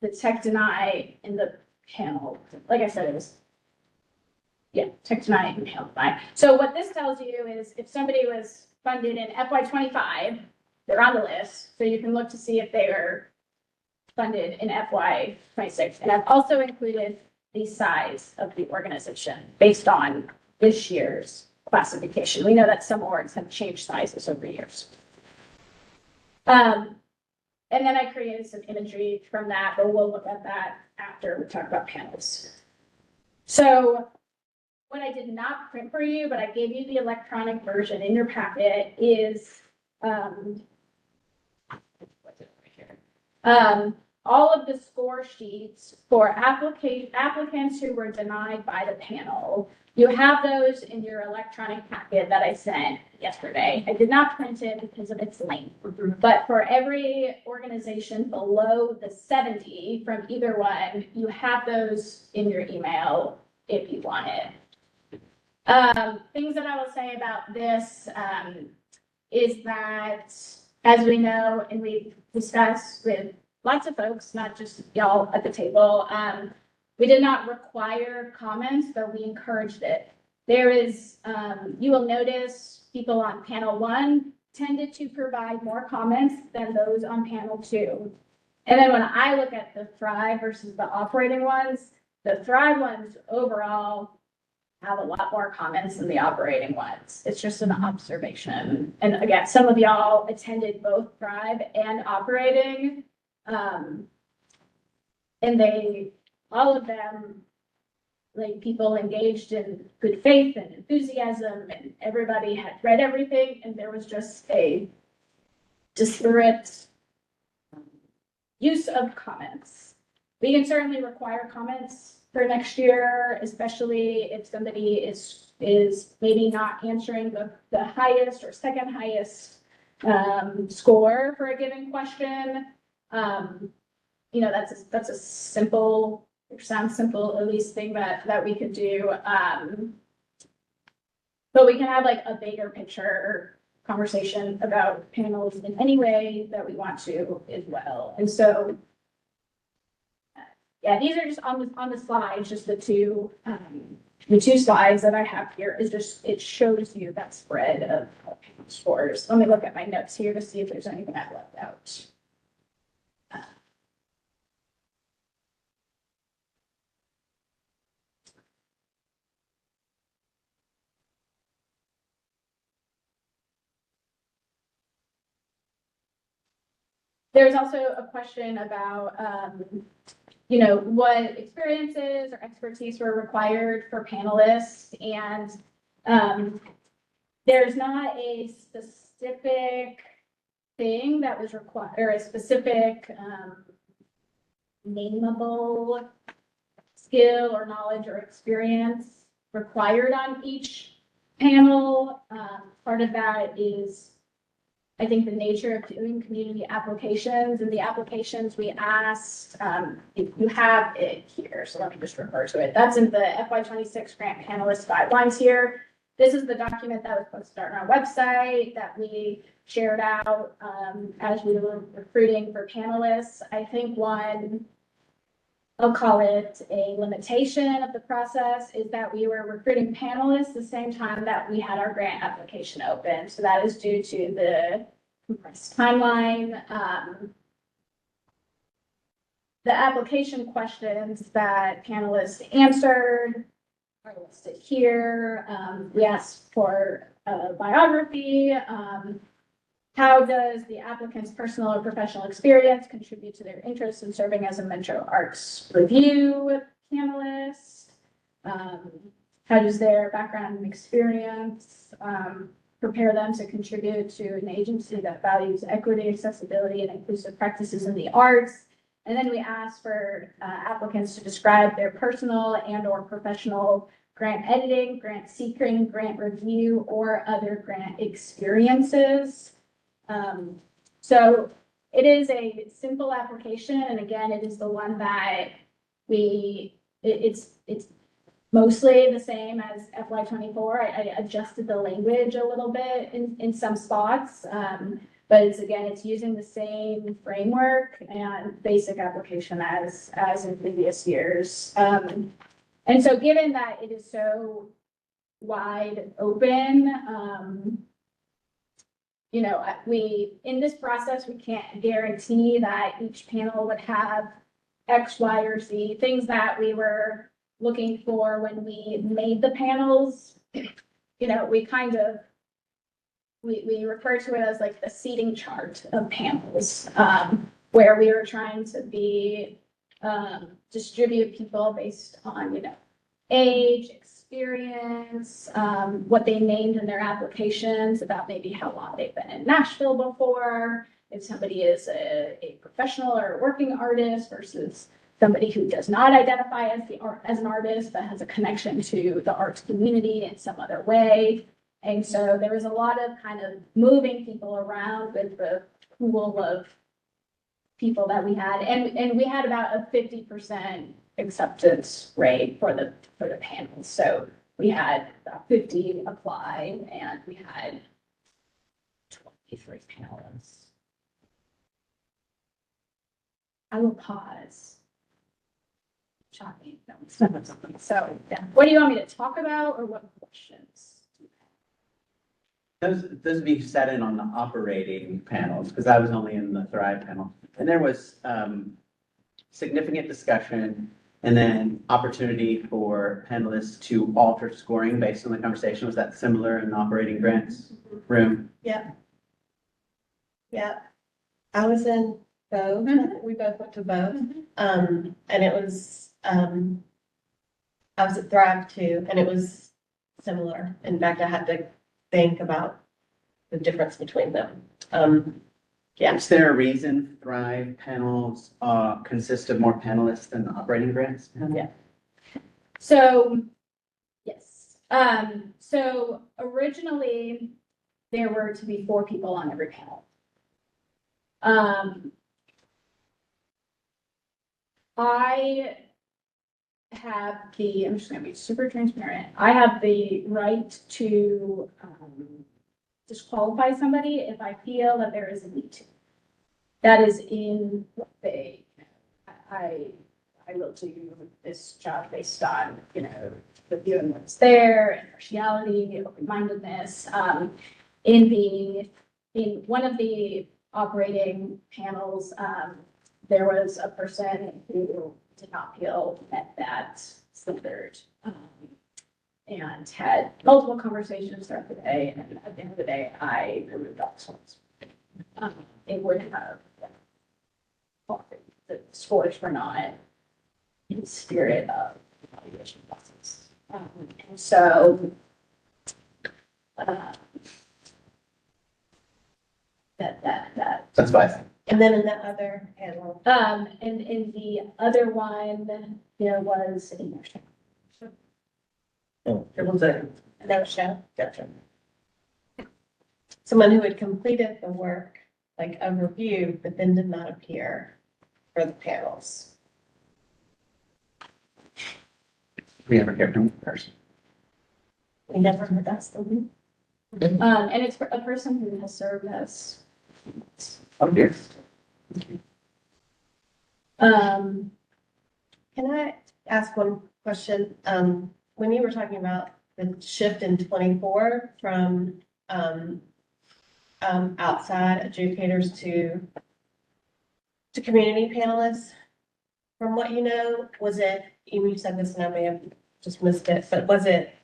the tech deny in the panel, like I said, it was, tech deny and panel deny. So what this tells you is if somebody was funded in FY25, they're on the list. So you can look to see if they are funded in FY26. And I've also included the size of the organization based on this year's classification. We know that some orgs have changed sizes over years. And then I created some imagery from that, but we'll look at that after we talk about panels. So what I did not print for you, but I gave you the electronic version in your packet is all of the score sheets for applicants who were denied by the panel. You have those in your electronic packet that I sent yesterday. I did not print it because of its length, but for every organization below the 70 from either one, you have those in your email if you want it. Things that I will say about this is that, as we know, and we've discussed with lots of folks, not just y'all at the table, we did not require comments, but we encouraged it. There is, you will notice people on panel 1 tended to provide more comments than those on panel 2. And then when I look at the Thrive versus the operating ones, the Thrive ones overall have a lot more comments than the operating ones. It's just an observation. And again, some of y'all attended both Thrive and operating. And they all of them, like people engaged in good faith and enthusiasm, and everybody had read everything, and there was just a disparate use of comments. We can certainly require comments for next year, especially if somebody is maybe not answering the highest or second highest score for a given question. That's a simple, or sounds simple, at least thing that we could do. But we can have like a bigger picture conversation about panels in any way that we want to as well. And so, yeah, these are just on the slides, just the two slides that I have here is just, it shows you that spread of panel scores. Let me look at my notes here to see if there's anything I've left out. There's also a question about, what experiences or expertise were required for panelists. And there's not a specific thing that was required, or a specific nameable skill or knowledge or experience required on each panel. Part of that is, I think, the nature of doing community applications, and the applications we asked, if you have it here, so let me just refer to it. That's in the FY26 grant panelist guidelines here. This is the document that was posted on our website that we shared out as we were recruiting for panelists. I think one, I'll call it a limitation of the process, is that we were recruiting panelists the same time that we had our grant application open. So that is due to the compressed timeline. The application questions that panelists answered are listed here. We asked for a biography. How does the applicant's personal or professional experience contribute to their interest in serving as a Metro Arts Review panelist? How does their background and experience prepare them to contribute to an agency that values equity, accessibility, and inclusive practices in the arts? And then we asked for applicants to describe their personal and or professional grant editing, grant seeking, grant review, or other grant experiences. So it is a simple application, and again, it is the one that it's mostly the same as FY24. I adjusted the language a little bit in some spots, but it's using the same framework and basic application as in previous years. And so given that it is so wide open, in this process, we can't guarantee that each panel would have X, Y, or Z, things that we were looking for when we made the panels. We kind of, we refer to it as like the seating chart of panels, where we were trying to distribute people based on, age, experience, what they named in their applications about maybe how long they've been in Nashville before, if somebody is a professional or a working artist versus somebody who does not identify as an artist but has a connection to the arts community in some other way. And so there was a lot of kind of moving people around with the pool of people that we had, and we had about a 50% acceptance rate for the panels. So we had about 50 apply, and we had 23 panelists. I will pause. Shocking. So, yeah. What do you want me to talk about, or what questions? Those would be set in on the operating panels, because I was only in the Thrive panel. And there was significant discussion and then opportunity for panelists to alter scoring based on the conversation. Was that similar in the operating grants room? Yeah. I was in both. We both went to both. And it was I was at Thrive too, and it was similar. In fact, I had to think about the difference between them. Yeah. Is there a reason Thrive panels consist of more panelists than the operating grants? Yeah. So, yes, so originally, there were to be 4 people on every panel. I have I'm just gonna be super transparent, I have the right to, disqualify somebody if I feel that there is a need to. That is in what I will do this job based on, the view and what's there, impartiality, open-mindedness, in one of the operating panels, there was a person who did not feel that standard, and had multiple conversations throughout the day, and at the end of the day, I removed all sorts. It would have, the scores were not in the spirit of the evaluation process. And so, That's fine. And then in the other panel, and in the other one, there was a nurse. no show. Gotcha. Someone who had completed the work, like a review, but then did not appear for the panels. We never hear from the person. We never heard that's the one. And it's a person who has served as, Oh, dear. um, Can I ask one question? When you were talking about the shift in 24 from outside adjudicators to community panelists, from what you know, was it, you said this and I may have just missed it, but was it,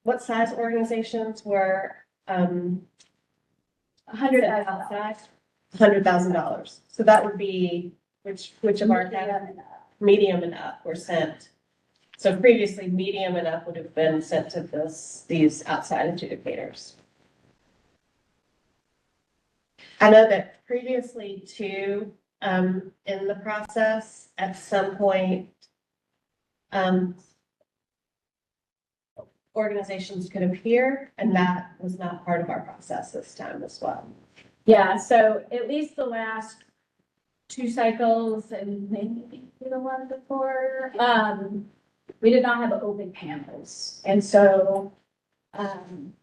what size organizations were $100,000. $100,000? So that would be, which of our medium and up were sent. So previously, medium and up would have been sent to these outside adjudicators. I know that previously too, in the process, at some point, organizations could appear, and that was not part of our process this time as well. Yeah, so at least the last 2 cycles and maybe the one before, we did not have open panels. And so,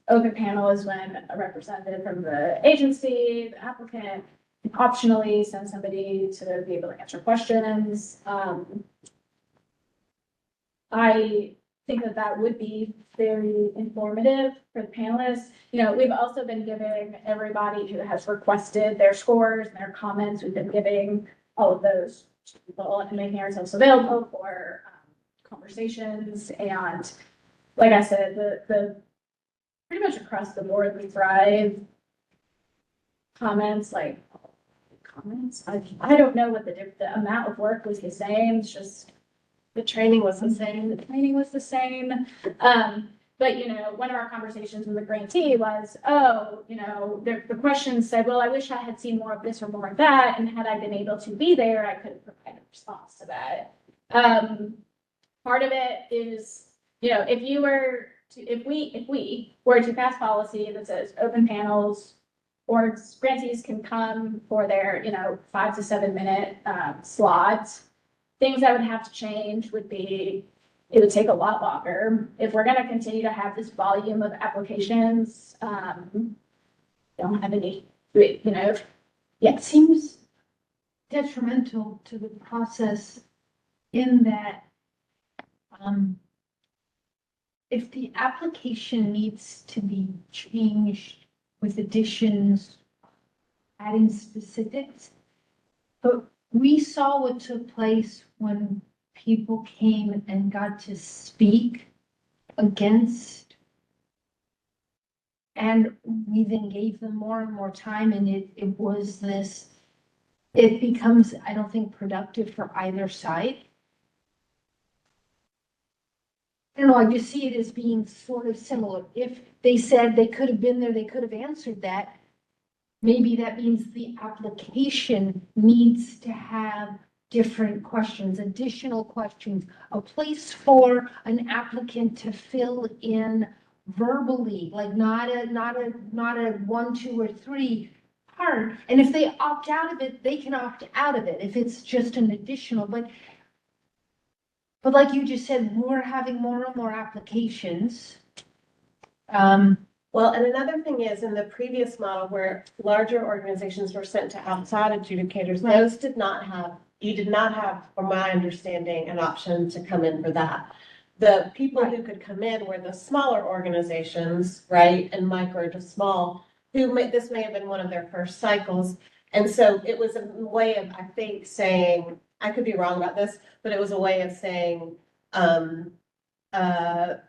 open panel is when a representative from the agency, the applicant, can optionally send somebody to be able to answer questions. I think that would be very informative for the panelists. We've also been giving everybody who has requested their scores and their comments, we've been giving all of those to people and making ourselves available for conversations. And like I said, the pretty much across the board, we thrive comments, I don't know what the amount of work was the same. It's just The training was the same. the training was the same. But, one of our conversations with the grantee was, the question said, well, I wish I had seen more of this or more of that. And had I been able to be there, I could have provided a response to that. Part of it is, if we were to pass policy that says open panels or grantees can come for their, 5 to 7 minute slots, things that would have to change would be, it would take a lot longer. If we're gonna continue to have this volume of applications, don't have any, It yes. seems detrimental to the process in that if the application needs to be changed with additions, adding specifics, but we saw what took place when people came and got to speak against, and we then gave them more and more time, and it was this, it becomes, I don't think, productive for either side. I don't know, I just see it as being sort of similar. If they said they could have been there, they could have answered that. Maybe that means the application needs to have different questions, additional questions, a place for an applicant to fill in verbally, like not a 1, 2, or 3 part. And if they opt out of it, they can opt out of it if it's just an additional, but like you just said, we're having more and more applications. Well, and another thing is, in the previous model where larger organizations were sent to outside adjudicators, Right. those did not have, you did not have, from my understanding, an option to come in for that. The people who could come in were the smaller organizations, right, and micro to small, this may have been one of their first cycles. And so it was a way of, I think, saying, I could be wrong about this, but it was a way of saying,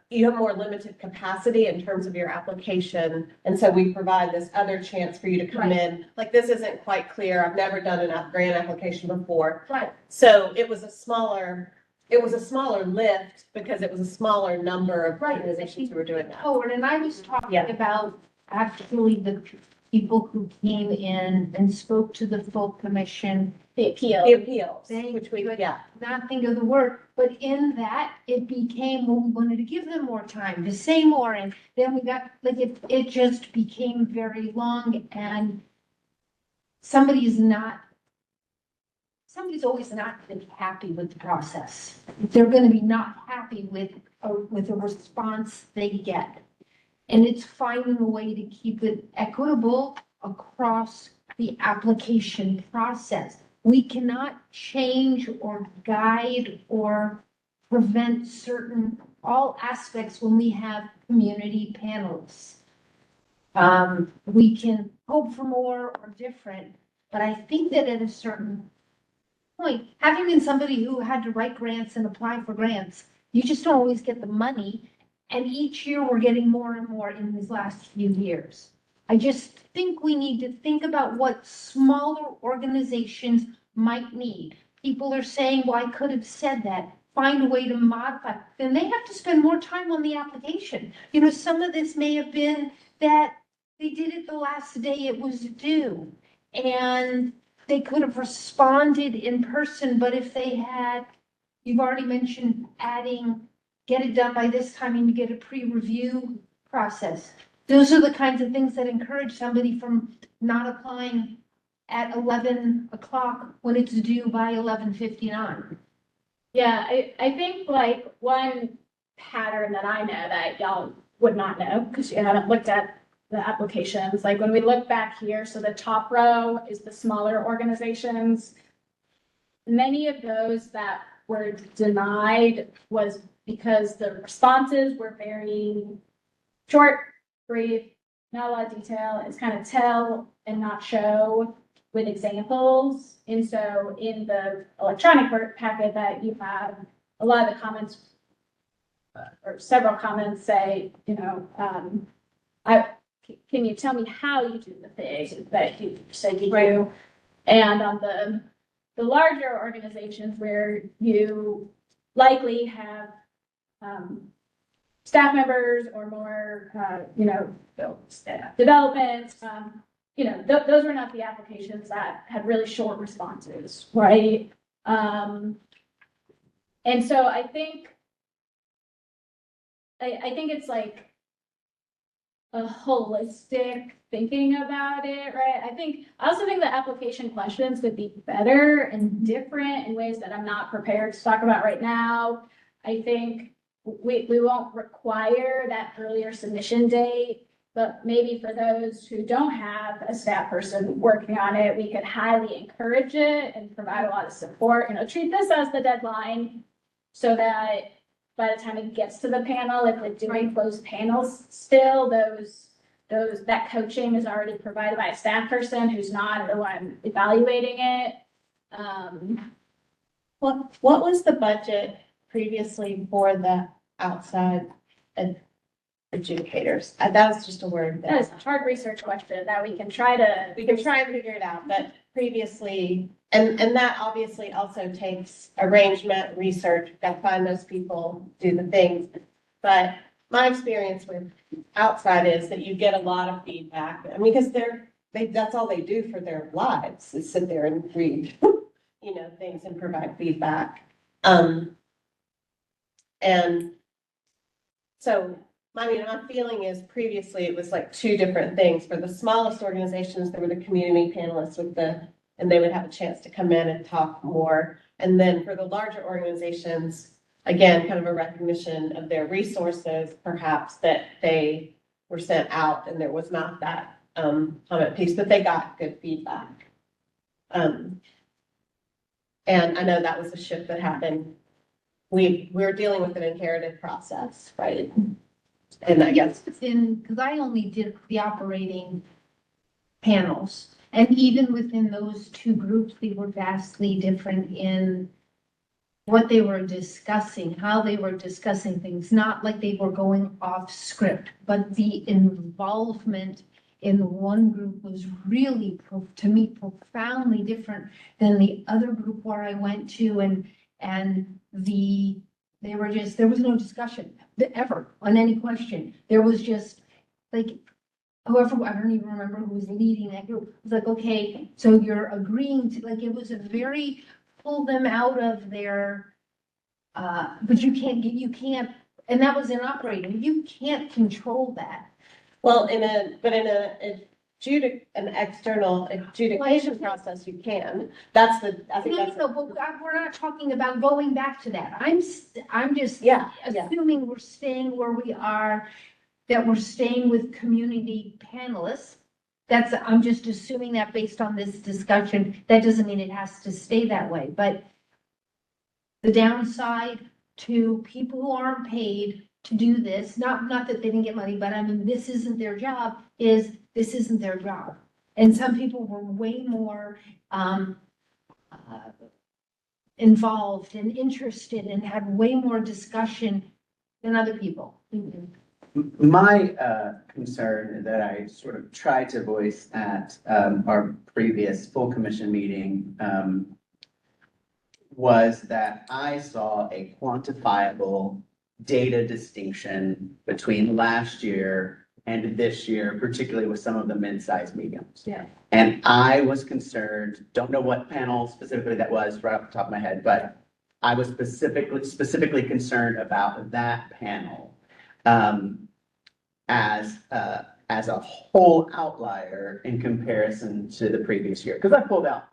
you have more limited capacity in terms of your application. And so we provide this other chance for you to come in. Like, this isn't quite clear. I've never done a grant application before. Right. So it was a smaller lift because it was a smaller number of organizations who were doing that. Oh, and I was talking Yeah. about actually the people who came in and spoke to the full commission. The appeal. The appeals, Thank which we, you. yeah. Not think of the word, but in that, it became, well, we wanted to give them more time to say more, and then we got, like, it just became very long, and somebody's always not been happy with the process. They're gonna be not happy with a response they get. And it's finding a way to keep it equitable across the application process. We cannot change or guide or prevent all aspects when we have community panels. We can hope for more or different, but I think that at a certain point, having been somebody who had to write grants and apply for grants, you just don't always get the money. And each year we're getting more and more in these last few years. I just think we need to think about what smaller organizations might need. People are saying, well, I could have said that. Find a way to modify. Then they have to spend more time on the application. You know, some of this may have been that they did it the last day it was due. And they could have responded in person, but if they had, you've already mentioned adding, get it done by this time and you get a pre-review process. Those are the kinds of things that encourage somebody from not applying at 11 o'clock when it's due by 11:59. Yeah, I think like one pattern that I know that y'all would not know because you haven't looked at the applications, like when we look back here, so the top row is the smaller organizations. Many of those that were denied was because the responses were very short, brief, not a lot of detail. It's kind of tell and not show with examples. And so in the electronic packet that you have, a lot of the comments or several comments say, you know, can you tell me how you do the thing that you said you do? And on the larger organizations where you likely have staff members or more, staff development, those were not the applications that had really short responses, right? And so I think it's like a holistic thinking about it, right? I also think the application questions could be better and different in ways that I'm not prepared to talk about right now. I think we won't require that earlier submission date, but maybe for those who don't have a staff person working on it, we could highly encourage it and provide a lot of support, treat this as the deadline so that by the time it gets to the panel, if we're doing closed panels still, that coaching is already provided by a staff person who's not the one evaluating it. What was the budget previously for the outside adjudicators? That was just a word That is a hard research question that we can try and figure it out, but previously, and that obviously also takes arrangement, research, gotta find those people, do the things. But my experience with outside is that you get a lot of feedback. I mean, because that's all they do for their lives is sit there and read, things and provide feedback. And so, my feeling is previously it was like two different things. For the smallest organizations, there were the community panelists and they would have a chance to come in and talk more. And then for the larger organizations, again, kind of a recognition of their resources, perhaps that they were sent out and there was not that comment piece, but they got good feedback. And I know that was a shift that happened. We're dealing with an inherited process, right? And I guess because I only did the operating panels, and even within those two groups, they were vastly different in what they were discussing, how they were discussing things, not like they were going off script, but the involvement in the one group was really, to me, profoundly different than the other group where I went to, and there was no discussion ever on any question. There was just like, whoever, I don't even remember who was leading that group, was like, okay, so you're agreeing to, like, it was a very, pull them out of their, but you can't, and that was in operating, you can't control that. well, in an external adjudication process, you can. I think that's. No, but we're not talking about going back to that. I'm just Yeah. assuming we're staying where we are, that we're staying with community panelists. I'm just assuming that based on this discussion. That doesn't mean it has to stay that way, but the downside to people who aren't paid to do this, not that they didn't get money, but I mean, this isn't their job, this isn't their job. And some people were way more involved and interested and had way more discussion than other people. My concern that I sort of tried to voice at our previous full commission meeting was that I saw a quantifiable data distinction between last year and this year, particularly with some of the mid-sized mediums. Yeah. And I was concerned, don't know what panel specifically that was right off the top of my head, but I was specifically concerned about that panel as a whole outlier in comparison to the previous year. Because I pulled out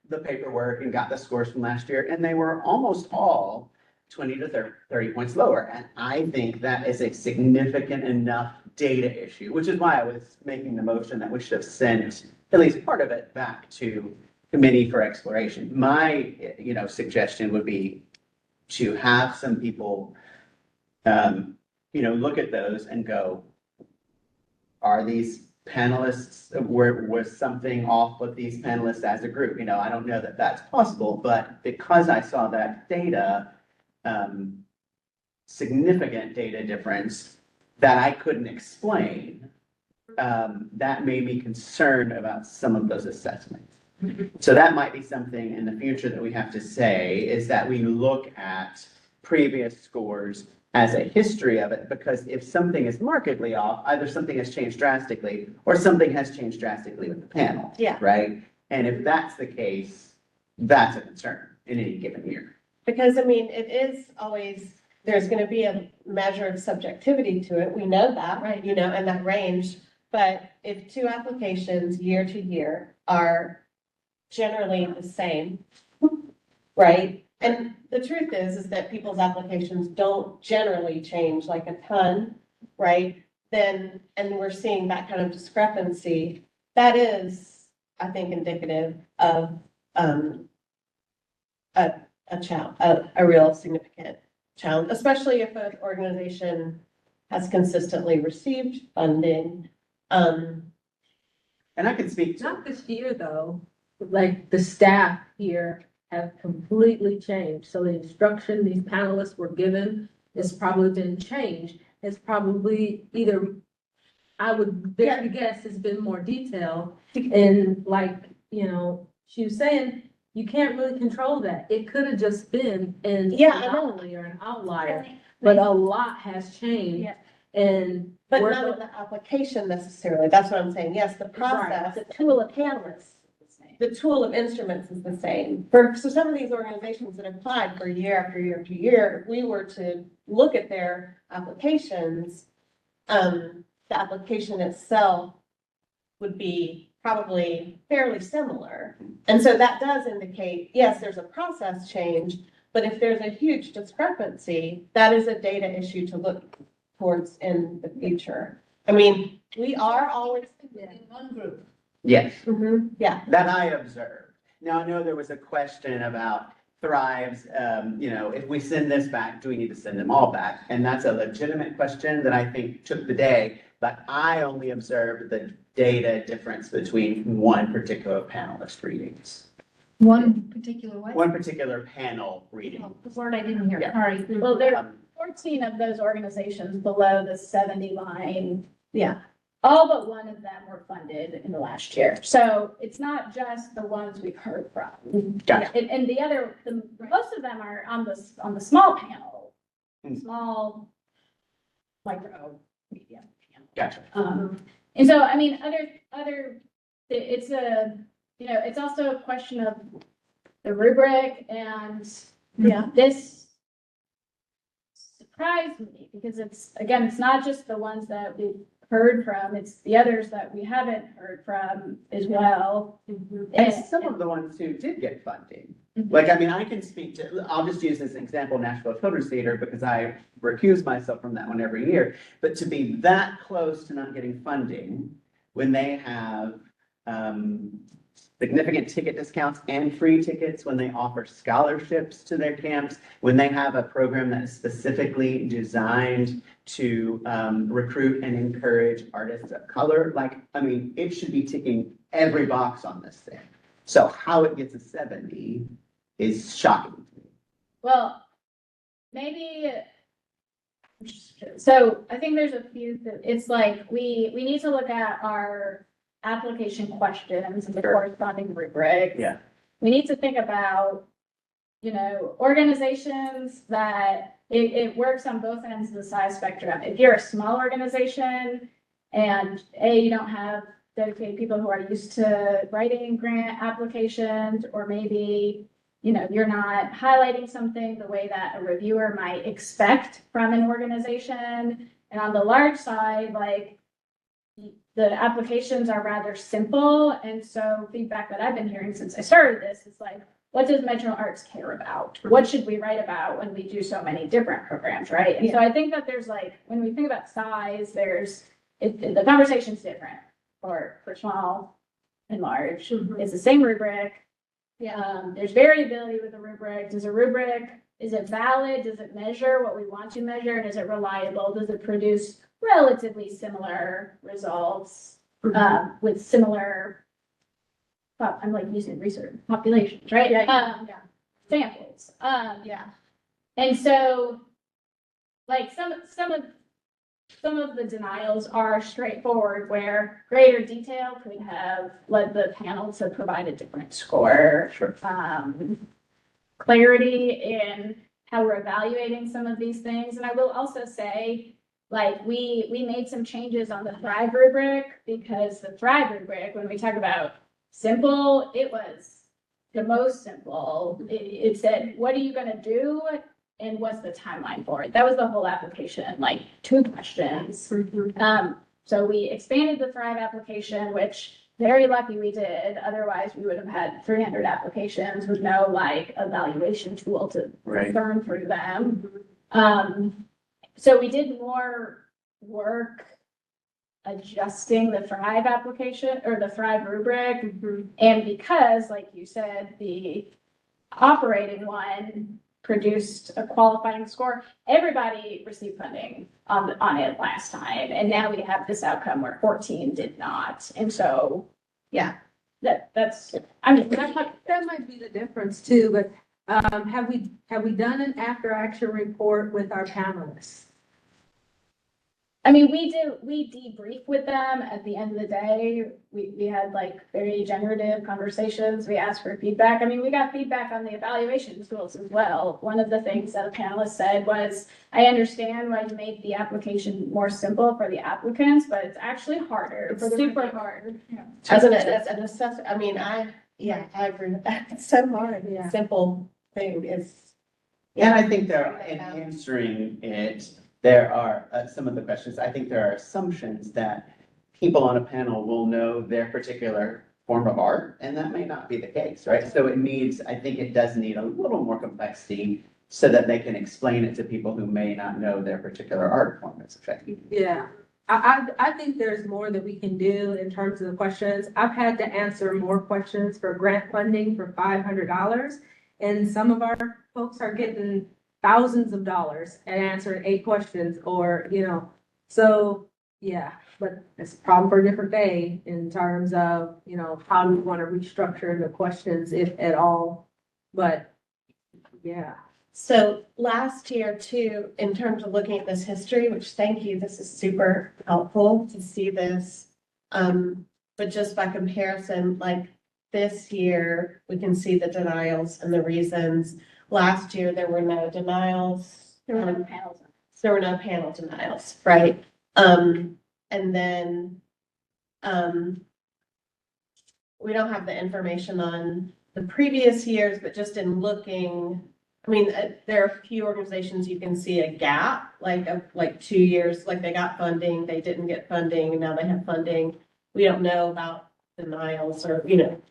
the paperwork and got the scores from last year, and they were almost all 20 to 30 points lower. And I think that is a significant enough data issue, which is why I was making the motion that we should have sent at least part of it back to committee for exploration. My, suggestion would be to have some people, look at those and go, are these panelists, was something off with these panelists as a group? I don't know that that's possible, but because I saw that data, significant data difference that I couldn't explain, that made me concerned about some of those assessments. So that might be something in the future that we have to say, is that we look at previous scores as a history of it, because if something is markedly off, either something has changed drastically or something has changed drastically with the panel. Yeah. Right? And if that's the case, that's a concern in any given year. Because, it is always, there's going to be a measure of subjectivity to it. We know that, right? And that range. But if two applications year to year are generally the same, right? And the truth is that people's applications don't generally change like a ton, right? And we're seeing that kind of discrepancy. That is, I think, indicative of a real significant challenge, especially if an organization has consistently received funding. And I can speak to, Not this year, though, like the staff here have completely changed. So the instruction these panelists were given has probably been changed. It's probably either, I would dare to guess, has been more detailed. And like, she was saying, you can't really control that. It could have just been an Yeah, I know. anomaly or an outlier, but a lot has changed. Yeah. And But we're not in the application necessarily. That's what I'm saying. Yes, the process, the tool of panelists, the tool of instruments is the same. So some of these organizations that have applied for year after year after year, if we were to look at their applications, the application itself would be probably fairly similar. And so that does indicate, yes, there's a process change, but if there's a huge discrepancy, that is a data issue to look towards in the future. I mean, we are always. In one group. Yes, Yeah, that I observed. Now, I know there was a question about Thrive's, if we send this back, do we need to send them all back? And that's a legitimate question that I think took the day, but I only observed the data difference between one particular panelist readings, One particular way. one particular panel reading. The word I didn't hear, Yeah. sorry. Well, there are Um, 14 of those organizations below the 70 line. yeah. All but one of them were funded in the last year. So it's not just the ones we've heard from. Gotcha. And most of them are on the small panel, Hmm. small micro media panel. Gotcha. And so, I mean, it's it's also a question of the rubric and Yeah. this surprised me because it's not just the ones that we've heard from, it's the others that we haven't heard from as well. And some of the ones who did get funding. Like, I mean, I can speak to, I'll just use as an example, Nashville Children's Theater, because I recuse myself from that one every year. But to be that close to not getting funding when they have significant ticket discounts and free tickets, when they offer scholarships to their camps, when they have a program that is specifically designed to recruit and encourage artists of color, it should be ticking every box on this thing. So how it gets a 70 is shocking to me. Well, maybe, so I think there's a few, it's like, we need to look at our application questions and the corresponding rubrics. Yeah. We need to think about, organizations that it works on both ends of the size spectrum. If you're a small organization and you don't have dedicated people who are used to writing grant applications, or maybe, you're not highlighting something the way that a reviewer might expect from an organization. And on the large side, the applications are rather simple. And so feedback that I've been hearing since I started this is what does Metro Arts care about? What should we write about when we do so many different programs, right? And so I think that there's when we think about size, the conversation's different for small and large. It's the same rubric. There's variability with the rubric. Is it valid? Does it measure what we want to measure? And is it reliable? Does it produce relatively similar results with similar, I'm using research populations, right? Samples. Yeah. And so some of the denials are straightforward, where greater detail could have led the panel to provide a different score. Sure. Clarity in how we're evaluating some of these things. And I will also say, we made some changes on the Thrive rubric, because the Thrive rubric, when we talk about simple, it was the most simple. It said, what are you gonna do? And what's the timeline for it? That was the whole application, 2 questions. So we expanded the Thrive application, which very lucky we did. Otherwise, we would have had 300 applications with no evaluation tool to burn through them. So we did more work adjusting the Thrive application or the Thrive rubric. And because, like you said, the operating one produced a qualifying score, everybody received funding on it last time. And now we have this outcome where 14 did not. And so, that might be the difference too, but have we done an after action report with our panelists? I mean, we debrief with them at the end of the day. We had like very generative conversations. We asked for feedback. I mean, we got feedback on the evaluation tools as well. One of the things that a panelist said was, I understand why you made the application more simple for the applicants, but it's actually harder. It's for the super review. hard. Yeah. As an assessor, I mean, I agree with that. It's so hard. Yeah. Simple thing is. And I think in answering it, there are some of the questions, I think there are assumptions that people on a panel will know their particular form of art, and that may not be the case, right? So I think it does need a little more complexity so that they can explain it to people who may not know their particular art form is effective. Yeah, I think there's more that we can do in terms of the questions. I've had to answer more questions for grant funding for $500. And some of our folks are getting thousands of dollars and answering 8 questions or, so, yeah. But it's a problem for a different day in terms of, how do we want to restructure the questions, if at all. But, yeah. So last year too, in terms of looking at this history, which thank you, this is super helpful to see this. But just by comparison, like this year, we can see the denials and the reasons. Last year, there were no denials. There were no panels. There were no panel denials, right? And then, we don't have the information on the previous years, but just in looking, I mean, there are a few organizations you can see a gap, like 2 years, like they got funding, they didn't get funding, and now they have funding. We don't know about denials or,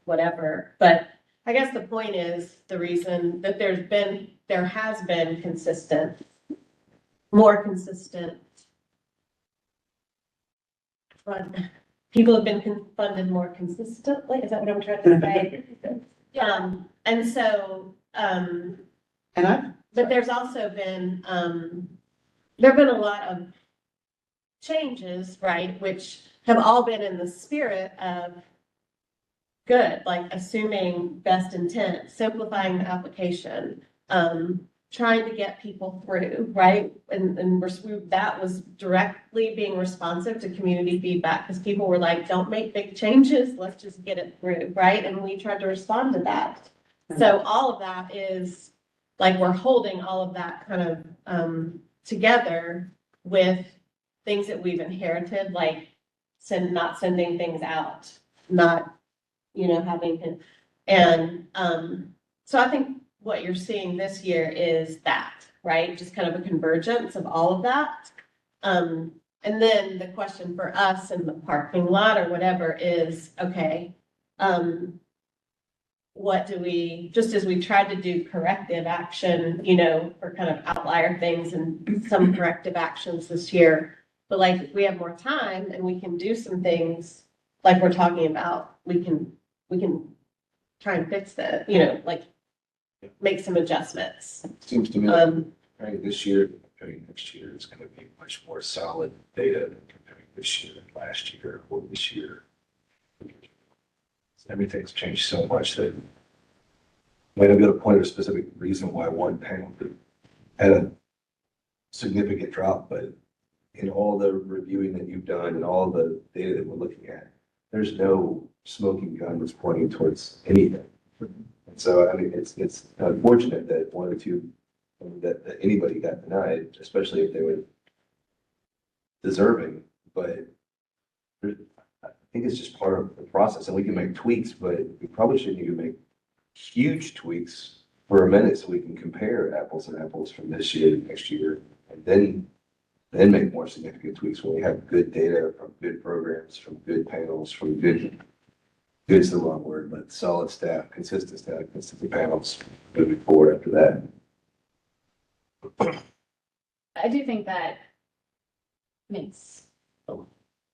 whatever. But I guess the point is the reason that there has been more consistent. People have been funded more consistently. Is that what I'm trying to say? And so, but there's also been, there've been a lot of changes, right? Which have all been in the spirit of good, like assuming best intent, simplifying the application, trying to get people through, right? And that was directly being responsive to community feedback because people were like, don't make big changes, let's just get it through, right? And we tried to respond to that. So all of that is like, we're holding all of that kind of together with things that we've inherited, like not sending things out, not, having, and so I think what you're seeing this year is that, right? Just kind of a convergence of all of that. And then the question for us in the parking lot or whatever is, okay, what do we, just as we tried to do corrective action, for kind of outlier things and some corrective actions this year, but like if we have more time and we can do some things like we're talking about, we can try and fix that, like make some adjustments. Seems to me like comparing this year, comparing next year is going to be much more solid data than comparing this year and last year or this year. Everything's changed so much that might not be able to point to a specific reason why one panel had a significant drop, but in all the reviewing that you've done and all the data that we're looking at, there's no smoking gun that's pointing towards anything. And so, I mean, it's unfortunate that one or two, that anybody got denied, especially if they were deserving, but I think it's just part of the process, and we can make tweaks, but we probably shouldn't even make huge tweaks for a minute so we can compare apples and apples from this year to next year, and then make more significant tweaks when we have good data from good programs, from good panels, from good's the wrong word, but solid staff, consistent panels moving forward after that. I do think that makes,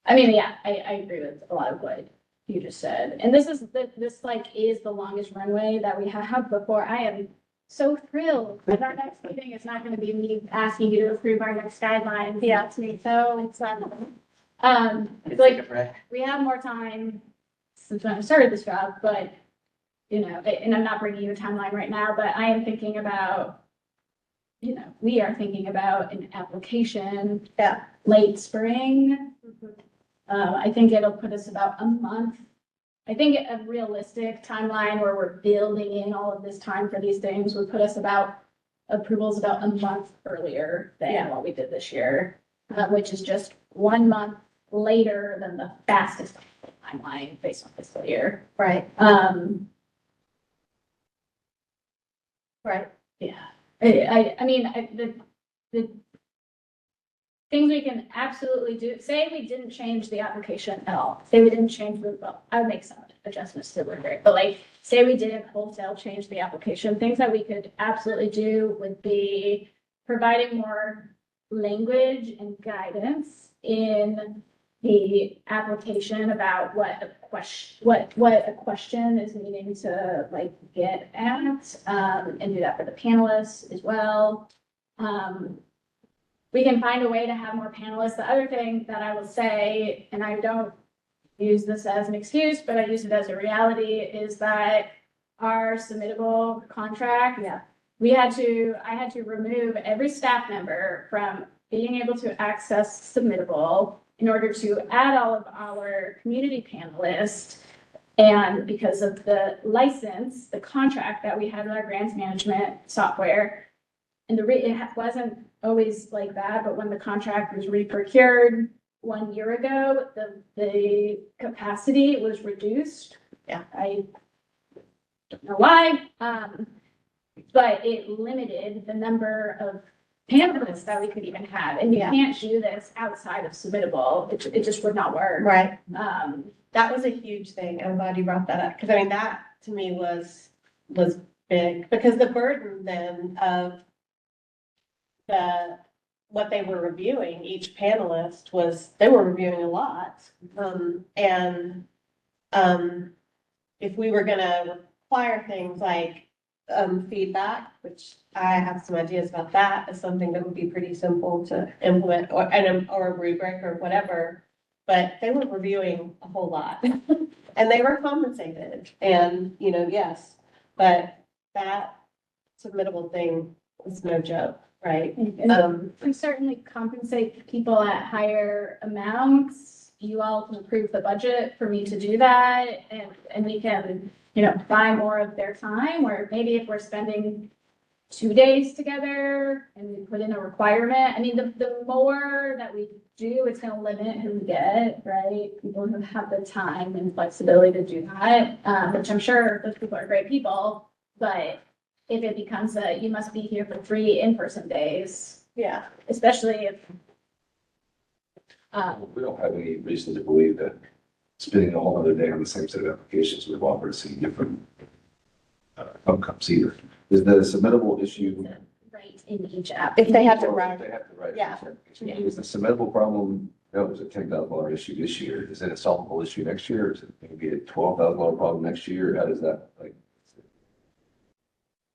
I mean, yeah, I agree with a lot of what you just said. And this is the longest runway that we have before. I am so thrilled that our next meeting is not going to be me asking you to approve our next guidelines. Yeah, it's me. So it's like we have more time since when I started this job, but and I'm not bringing you a timeline right now, but I am thinking about we are thinking about an application Yeah. late spring. I think it'll put us about a month. I think a realistic timeline where we're building in all of this time for these things would put us approvals about a month earlier than what we did this year, which is just 1 month later than the fastest timeline based on fiscal year. Right, right. Yeah, I mean, the things we can absolutely do, say we didn't change the application at all, say we didn't change well, I would make some adjustments to the word, but like, say we didn't wholesale change the application, things that we could absolutely do would be providing more language and guidance in the application about what a question is needing to like get at, and do that for the panelists as well. We can find a way to have more panelists. The other thing that I will say, and I don't use this as an excuse, but I use it as a reality, is that our submittable contract, I had to remove every staff member from being able to access submittable in order to add all of our community panelists. And because of the license, the contract that we had with our grants management software, and it wasn't always like that, but when the contract was re-procured 1 year ago, the capacity was reduced. Yeah. I don't know why, but it limited the number of panelists that we could even have, and you can't do this outside of submittable. It just would not work. Right. That was a huge thing. I'm glad you brought that up, because I mean, that to me was big, because the burden then of what they were reviewing, each panelist they were reviewing a lot. If we were gonna require things like feedback, which I have some ideas about that, as something that would be pretty simple to implement, or a rubric or whatever. But they were reviewing a whole lot, and they were compensated, and, yes, but that submittable thing was no joke, right? We certainly compensate people at higher amounts. You all can approve the budget for me to do that, and we can, buy more of their time, or maybe if we're spending 2 days together and we put in a requirement, I mean, the more that we do, it's gonna limit who we get, right? People who have the time and flexibility to do that, which I'm sure those people are great people, but if it becomes you must be here for 3 in-person days, Yeah, especially if, We don't have any reason to believe that spending a whole other day on the same set of applications would offer to see different outcomes either. Is the submittable issue? right in each app. if they have to They write, have to write. Yeah. Is the submittable problem, that was a $10,000 issue this year, is it a solvable issue next year, or is it maybe a $12,000 problem next year, how does that, like?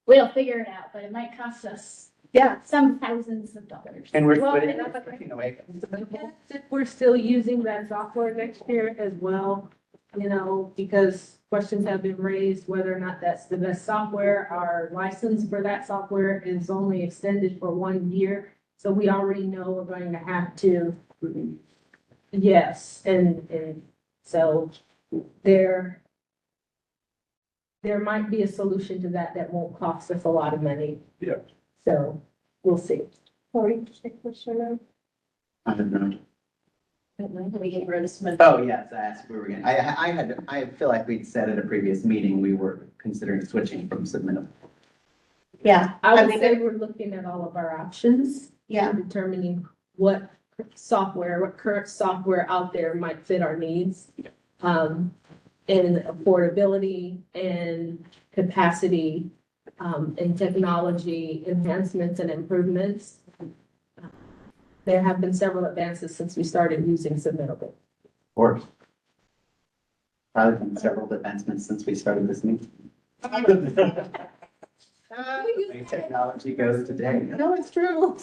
We'll figure it out, but it might cost us some thousands of dollars. And we're Well, splitting, and we're taking away. If we're still using that software next year as well, because questions have been raised whether or not that's the best software. Our license for that software is only extended for 1 year, so we already know we're going to have to. Yes, and so there might be a solution to that won't cost us a lot of money. Yeah. So we'll see. Lori, did you take a question? I don't know. We get rid of some. Oh, yes, I asked if we were gonna, I feel like we'd said at a previous meeting, we were considering switching from submittable. Yeah, I would mean, say we're looking at all of our options. Yeah. And determining what current software out there might fit our needs. And affordability and capacity, and technology enhancements and improvements. There have been several advances since we started using submittable. Of course. Probably been several advancements since we started this meeting. Technology goes today. no, it's true.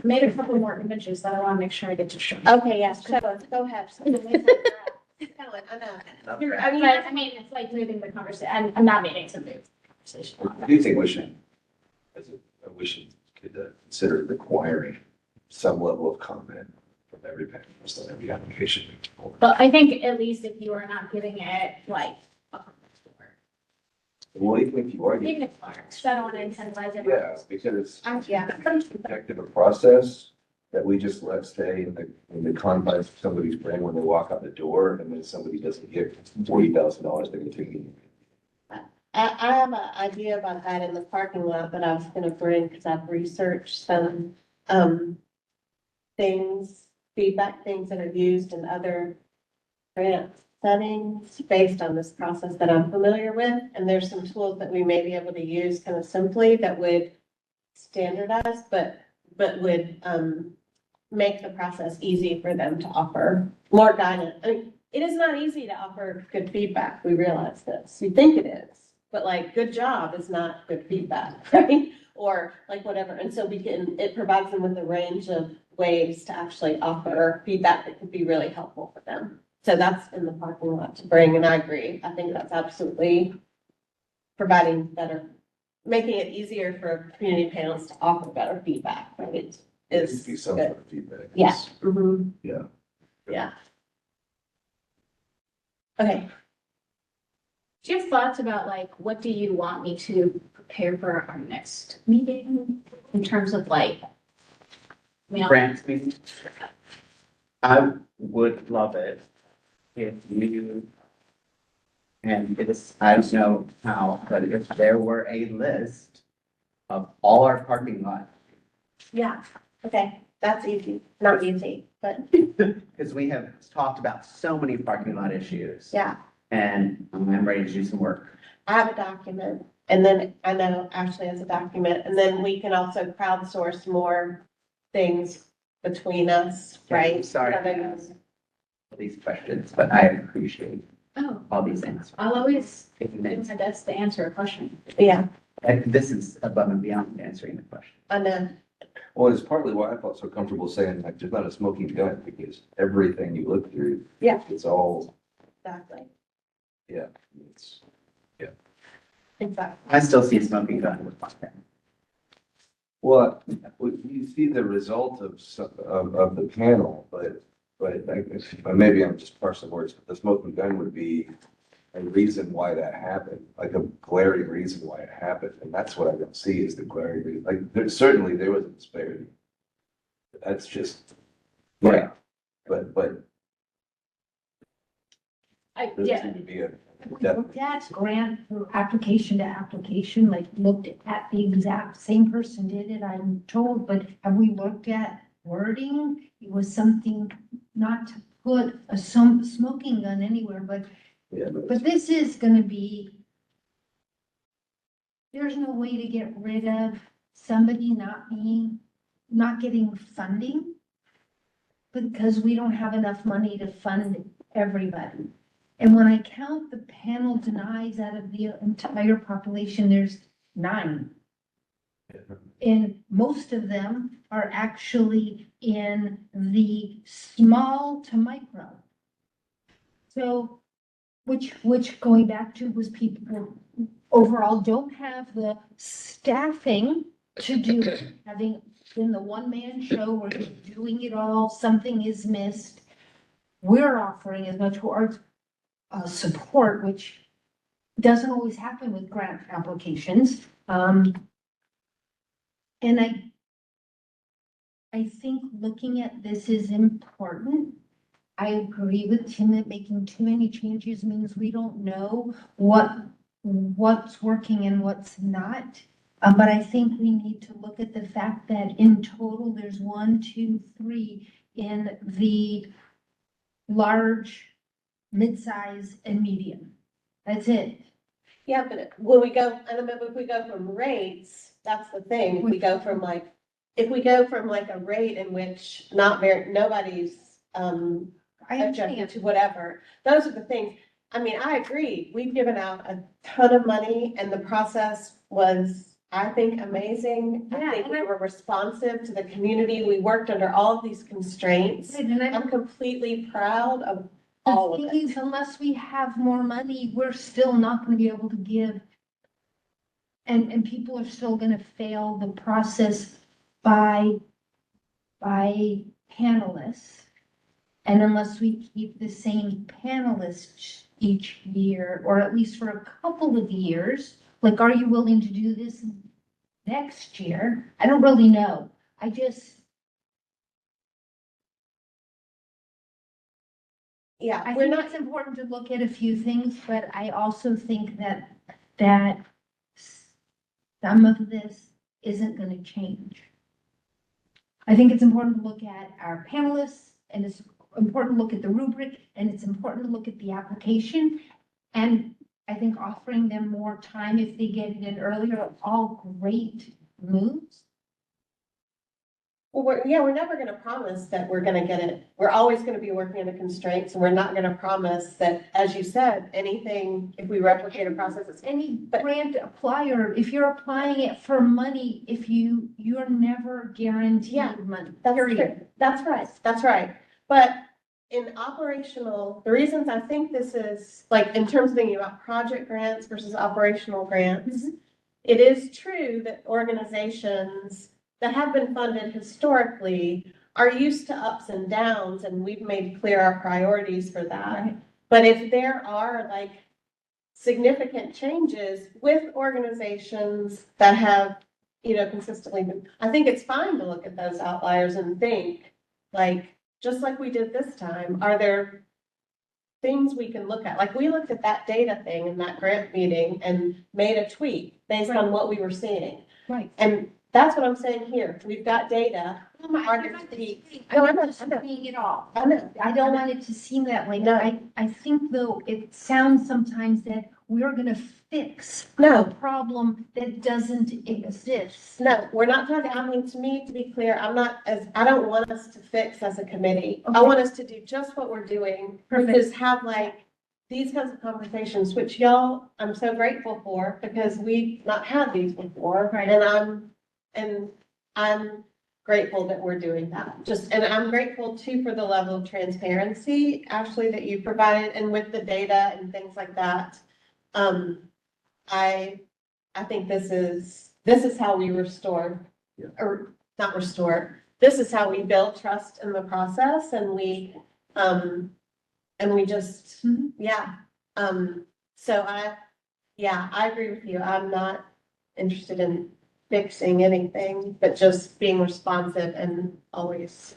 Made a couple more images that I want to make sure I get to show. Okay, yes, show us, go ahead. I mean, it's like moving the conversation. I'm not meaning to move the conversation. Do you think we should, as a we should consider requiring some level of comment from every panelist on every application. But I think at least if you are not giving it like a Well, even if you are, even if marks, I don't want to incentivize it. yeah, because Yeah. protective a process that we just let stay in the confines of somebody's brain when they walk out the door, and then somebody doesn't get $40,000, they're gonna take it. I have an idea about that in the parking lot that I was gonna bring, because I've researched some, things, feedback things that are used in other grant settings based on this process that I'm familiar with. And there's some tools that we may be able to use kind of simply that would standardize, but would, make the process easy for them to offer more guidance. I mean, it is not easy to offer good feedback. We realize this. We think it is, but like, good job is not good feedback, right? Or like whatever. And so it provides them with a range of ways to actually offer feedback that could be really helpful for them. So that's in the parking lot to bring, and I agree. I think that's absolutely providing better, making it easier for community panels to offer better feedback, right? It Is should be some good. sort of feedback. Yeah. Mhm. Yeah. Yeah. Okay. Do you have thoughts about like, what do you want me to prepare for our next meeting in terms of like? Grants meeting. I would love it if you, and it's, I don't know how, but if there were a list of all our parking lot, Yeah. Okay. That's easy. Not easy, but because we have talked about so many parking lot issues. yeah. And I'm ready to do some work. I have a document, and then I know Ashley has a document, and then we can also crowdsource more things between us, right? Sorry to Other- ask all these questions, but I appreciate Oh, all these answers. I'll always do Taking my minutes. best to answer a question. Yeah, And this is above and beyond answering the question. I know. Well, it's partly why I felt so comfortable saying like, there's not a smoking gun, because everything you look through. Yeah. It's all, Exactly. yeah, it's, Exactly. I still see a smoking gun with my pen. well, you see the result of the panel, but maybe I'm just parsing words, but the smoking gun would be a reason why that happened, like a glaring reason why it happened, and that's what I don't see is the glaring reason, like, certainly there was a disparity. That's just, yeah, but there Yeah, seemed to be a Looked at grant or application to application, like looked at the exact same person did it, I'm told, but have we looked at wording? It was something not to put a smoking gun anywhere, but yeah, this is gonna be, there's no way to get rid of somebody not getting funding because we don't have enough money to fund everybody. And when I count the panel denies out of the entire population, there's 9. And most of them are actually in the small to micro. So, which going back to was people overall don't have the staffing to do it. Having been the one-man show where you're doing it all, something is missed. We're offering as much towards support, which doesn't always happen with grant applications. And I think looking at this is important. I agree with Tim that making too many changes means we don't know what's working and what's not. But I think we need to look at the fact that in total, there's 1, 2, 3 in the large, mid-size, and medium. That's it. Yeah, but when we go, I don't know, if we go from rates, that's the thing. If we go from like a rate in which nobody's, I objected understand. to whatever, those are the things. I mean, I agree. We've given out a ton of money and the process was, I think, amazing. I Yeah, think and we I- were responsive to the community. We worked under all of these constraints. And I'm completely proud of the all of thing it. is, unless we have more money, we're still not gonna be able to give and people are still gonna fail the process by panelists. And unless we keep the same panelists each year, or at least for a couple of years, like, are you willing to do this next year? I don't really know. I Yeah, we're think not, it's important to look at a few things, but I also think that some of this isn't gonna change. I think it's important to look at our panelists, and it's important to look at the rubric, and it's important to look at the application. And I think offering them more time if they get it in earlier are all great moves. well, we're never gonna promise that we're gonna get it. We're always gonna be working under constraints, and we're not gonna promise that, as you said, anything, if we replicate a process, it's Any grant applier, if you're applying it for money, you're never Yeah, guaranteed money, That's period. true. That's right, that's right. But in operational, the reasons I think this is, like, in terms of thinking about project grants versus operational grants, it is true that organizations that have been funded historically are used to ups and downs, and we've made clear our priorities for that. Right. But if there are, like, significant changes with organizations that have, consistently been, I think it's fine to look at those outliers and think, like, just like we did this time, are there things we can look at? Like, we looked at that data thing in that grant meeting and made a tweak based on what we were seeing. Right. And that's what I'm saying here. We've got data. I'm not Are there tweaks? I'm not saying it all. I know. I don't want it to seem that way. No. I think though, it sounds sometimes that we're gonna fix a No, problem that doesn't exist. no, we're not talking, I mean, to me, to be clear, I don't want us to fix as a committee. I Okay. want us to do just what we're doing, which Perfect. is have like these kinds of conversations, which y'all, I'm so grateful for, because we've not had these before. Right. And I'm grateful that we're doing that. And I'm grateful too for the level of transparency, Ashley, that you provided, and with the data and things like that. I think this is how we restore, Yeah. or not restore. This is how we build trust in the process, and we just, Mhm. yeah. So I agree with you. I'm not interested in fixing anything, but just being responsive and always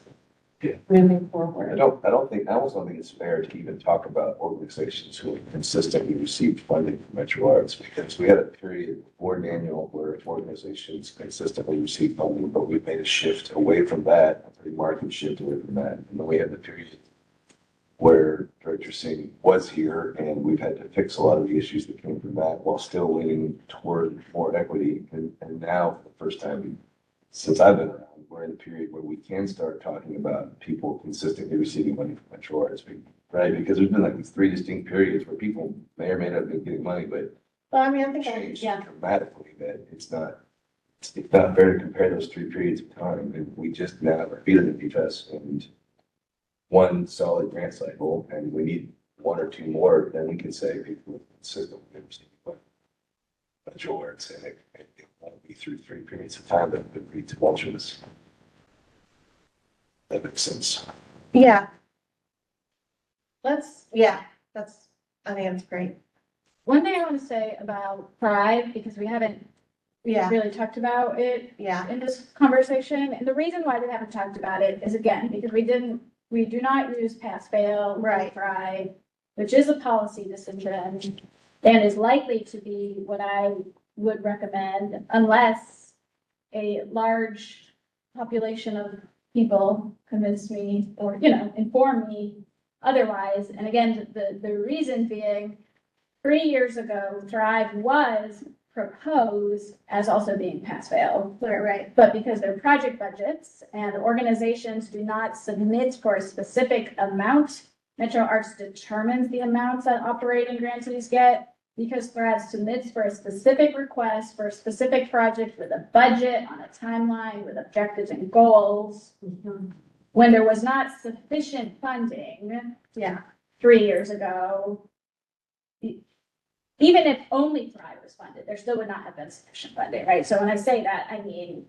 Yeah. moving forward. I almost don't think it's fair to even talk about organizations who have consistently received funding from Metro Arts, because we had a period before Daniel where organizations consistently received funding, but we've made a shift away from that, a pretty marked shift away from that. And then we had the period where Director Singh was here, and we've had to fix a lot of the issues that came from that while still leaning toward more equity. And now, for the first time since I've been around, we're in a period where we can start talking about people consistently receiving money from Metro Arts, right? Because there's been like these three distinct periods where people may or may not have been getting money, but Well, I mean, I think, changed yeah, dramatically, that it's not fair to compare those three periods of time. And we just now are feeling the DFS and one solid grant cycle, and we need one or two more, then we can say people with consistently receiving money. Metro Arts, and it won't be through three periods of time that have been pretty tumultuous. That makes sense. yeah. I think that's great. One thing I want to say about Thrive, because we haven't Yeah, really talked about it yeah, in this conversation, and the reason why we haven't talked about it is, again, because we do not use pass fail. Right. Thrive, which is a policy decision, and is likely to be what I would recommend unless a large population of people convince me or, inform me otherwise. And again, the reason being, 3 years ago, Thrive was proposed as also being pass fail. right. But because they're project budgets and organizations do not submit for a specific amount, Metro Arts determines the amounts that operating grantees get. Because Thrive submits for a specific request for a specific project with a budget on a timeline with objectives and goals. When there was not sufficient funding Yeah, 3 years ago, even if only Thrive was funded, there still would not have been sufficient funding, right? So when I say that, I mean,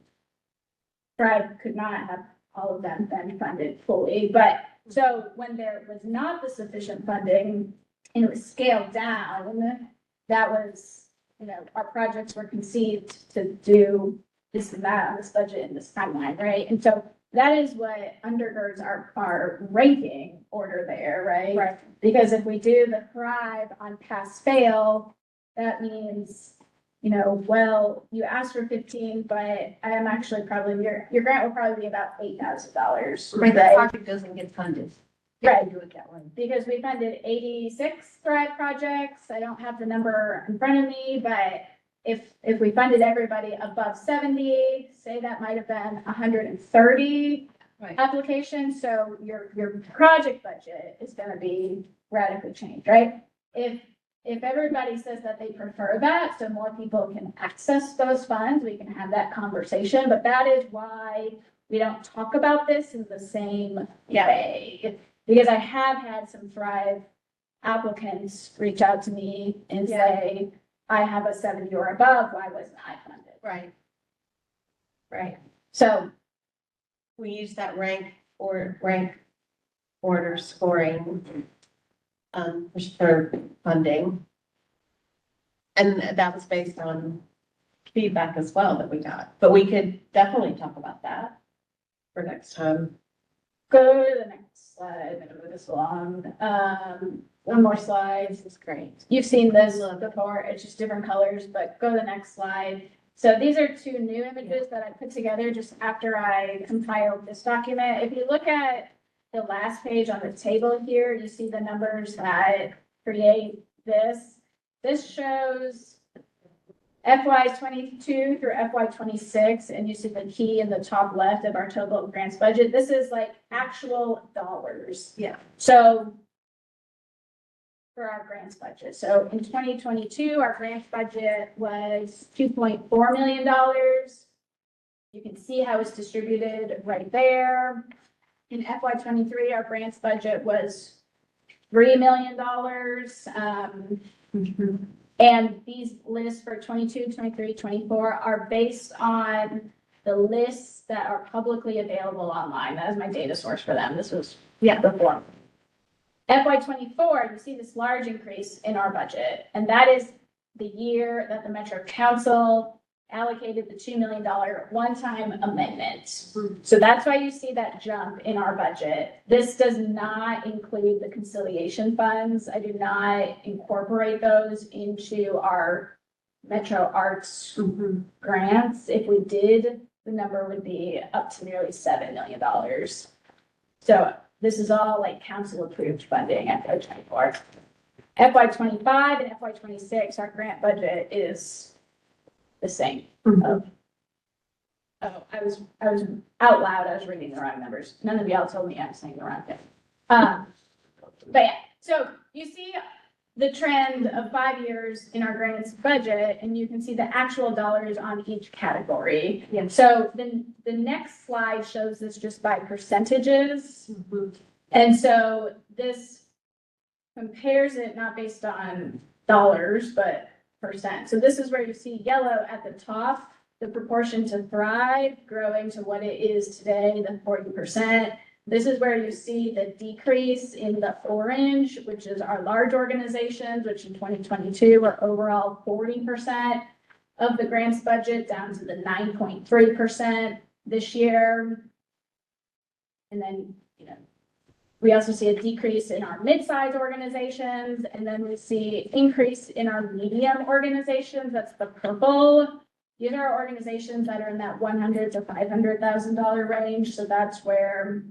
Thrive could not have all of them been funded fully, but so when there was not the sufficient funding and it was scaled down, that was, our projects were conceived to do this and that on this budget and this timeline, right? And so that is what undergirds our ranking order there, right? Right. Because if we do the Thrive on pass fail, that means, well, you asked for 15, but I am actually probably, your grant will probably be about $8,000. Right, the project doesn't get funded. Right. Do it that way. Because we funded 86 Thrive projects. I don't have the number in front of me, but if we funded everybody above 70, say that might have been 130 Right. applications. So your project budget is gonna be radically changed, right? If everybody says that they prefer that, so more people can access those funds, we can have that conversation, but that is why we don't talk about this in the same way. Because I have had some Thrive applicants reach out to me and say, I have a 70 or above, why wasn't I funded? Right. Right. So, We use that rank order scoring for funding. And that was based on feedback as well that we got, but we could definitely talk about that for next time. go to the next slide, I'm gonna move this along. One more slide. This is great. You've seen this before, it's just different colors, but go to the next slide. So these are two new images that I put together just after I compiled this document. If you look at the last page on the table here, you see the numbers that create this. This shows FY 22 through FY 26, and you see the key in the top left of our total grants budget. This is like actual dollars. Yeah. So for our grants budget. So in 2022, our grants budget was $2.4 million. You can see how it's distributed right there. In FY 23, our grants budget was $3 million. And these lists for 22, 23, 24 are based on the lists that are publicly available online. That is my data source for them. This was before. FY 24, you see this large increase in our budget, and that is the year that the Metro Council allocated the $2 million one-time amendment. So that's why you see that jump in our budget. This does not include the conciliation funds. I do not incorporate those into our Metro Arts grants. If we did, the number would be up to nearly $7 million. So this is all like council approved funding at FY 24. FY 25 and FY 26, our grant budget is the same. Oh, I was out loud, I was reading the wrong numbers. None of y'all told me I was saying the wrong thing. But yeah, so you see the trend of 5 years in our grants budget, and you can see the actual dollars on each category. Yeah. So then the next slide shows this just by percentages. And so this compares it not based on dollars, but percent. So this is where you see yellow at the top, the proportion to Thrive growing to what it is today, the 40%. This is where you see the decrease in the orange, which is our large organizations, which in 2022 were overall 40% of the grants budget, down to the 9.3% this year. And then, we also see a decrease in our mid-size organizations, and then we see increase in our medium organizations. That's the purple. These are organizations that are in that $100,000 to $500,000 range. So that's where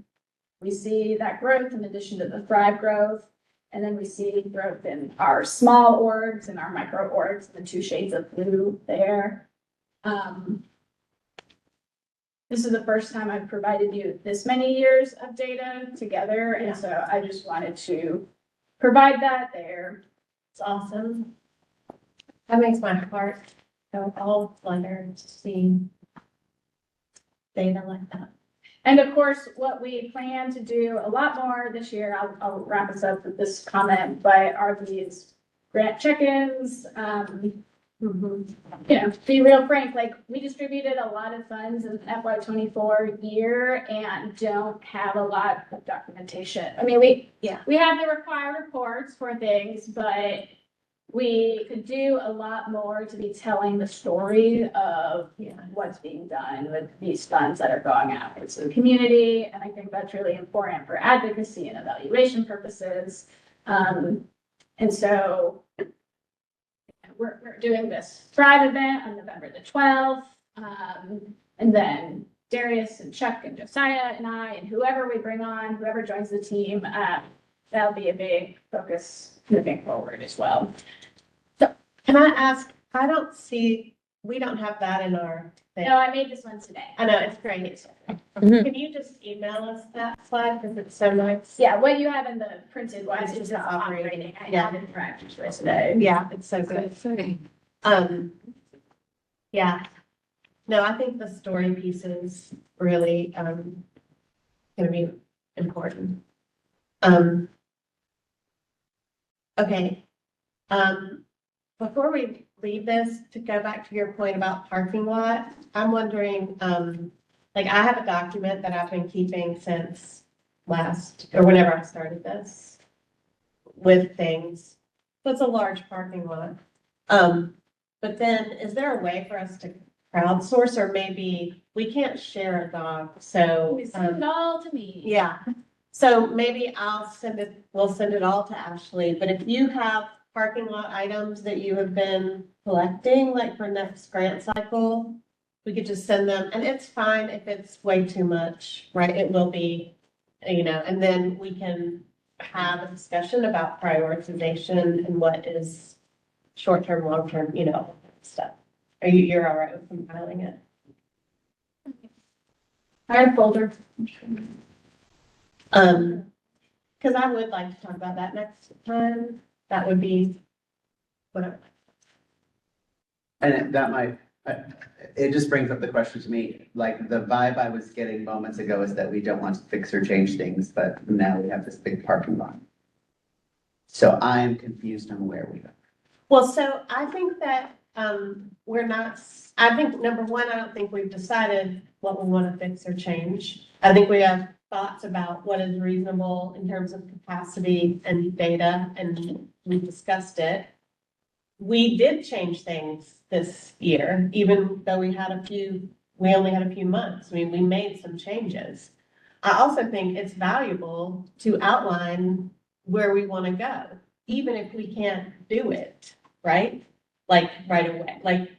we see that growth in addition to the Thrive growth. And then we see growth in our small orgs and our micro orgs, the two shades of blue there. This is the first time I've provided you this many years of data together, and so I just wanted to provide that there. It's awesome. That makes my heart go all flutter to see data like that. And of course, what we plan to do a lot more this year, I'll wrap us up with this comment, but are these grant check-ins, Mhm. you know, to be real frank, like, we distributed a lot of funds in FY '24 year and don't have a lot of documentation. I mean, we have the required reports for things, but we could do a lot more to be telling the story of, you know, what's being done with these funds that are going out into the community. And I think that's really important for advocacy and evaluation purposes. And so we're doing this Thrive event on November the 12th. And then Darius and Chuck and Josiah and I and whoever we bring on, whoever joins the team, that'll be a big focus moving forward as well. Can I ask, we don't have that in our thing. No, I made this one today. I know, it's great. Mhm. Can you just email us that slide, because it's so nice? Yeah, what you have in the printed one It's is just just operating. operating. I Yeah. have it practiced for today. Yeah, it's so good. Yeah. No, I think the story piece is really, gonna be important. Okay. Before we leave this, to go back to your point about parking lot, I'm wondering, like, I have a document that I've been keeping since or whenever I started this with things. So it's a large parking lot. But then is there a way for us to crowdsource, or maybe we can't share a doc, so. Send it all to me. Yeah, so maybe we'll send it all to Ashley, but if you have parking lot items that you have been collecting, like for next grant cycle, we could just send them, and it's fine if it's way too much, right? It will be, you know, and then we can have a discussion about prioritization and what is short-term, long-term, you know, stuff. You're all right with compiling it? I have a folder. Because I would like to talk about that next time. That would be whatever. And that might, it just brings up the question to me, like the vibe I was getting moments ago is that we don't want to fix or change things, but now we have this big parking lot. So I am confused on where we are. Well, so I think that, we're not, I think, number one, I don't think we've decided what we want to fix or change. I think we have thoughts about what is reasonable in terms of capacity and data, and we discussed it. We did change things this year, even though we only had a few months. I mean, we made some changes. I also think it's valuable to outline where we want to go, even if we can't do it, right? Like right away, like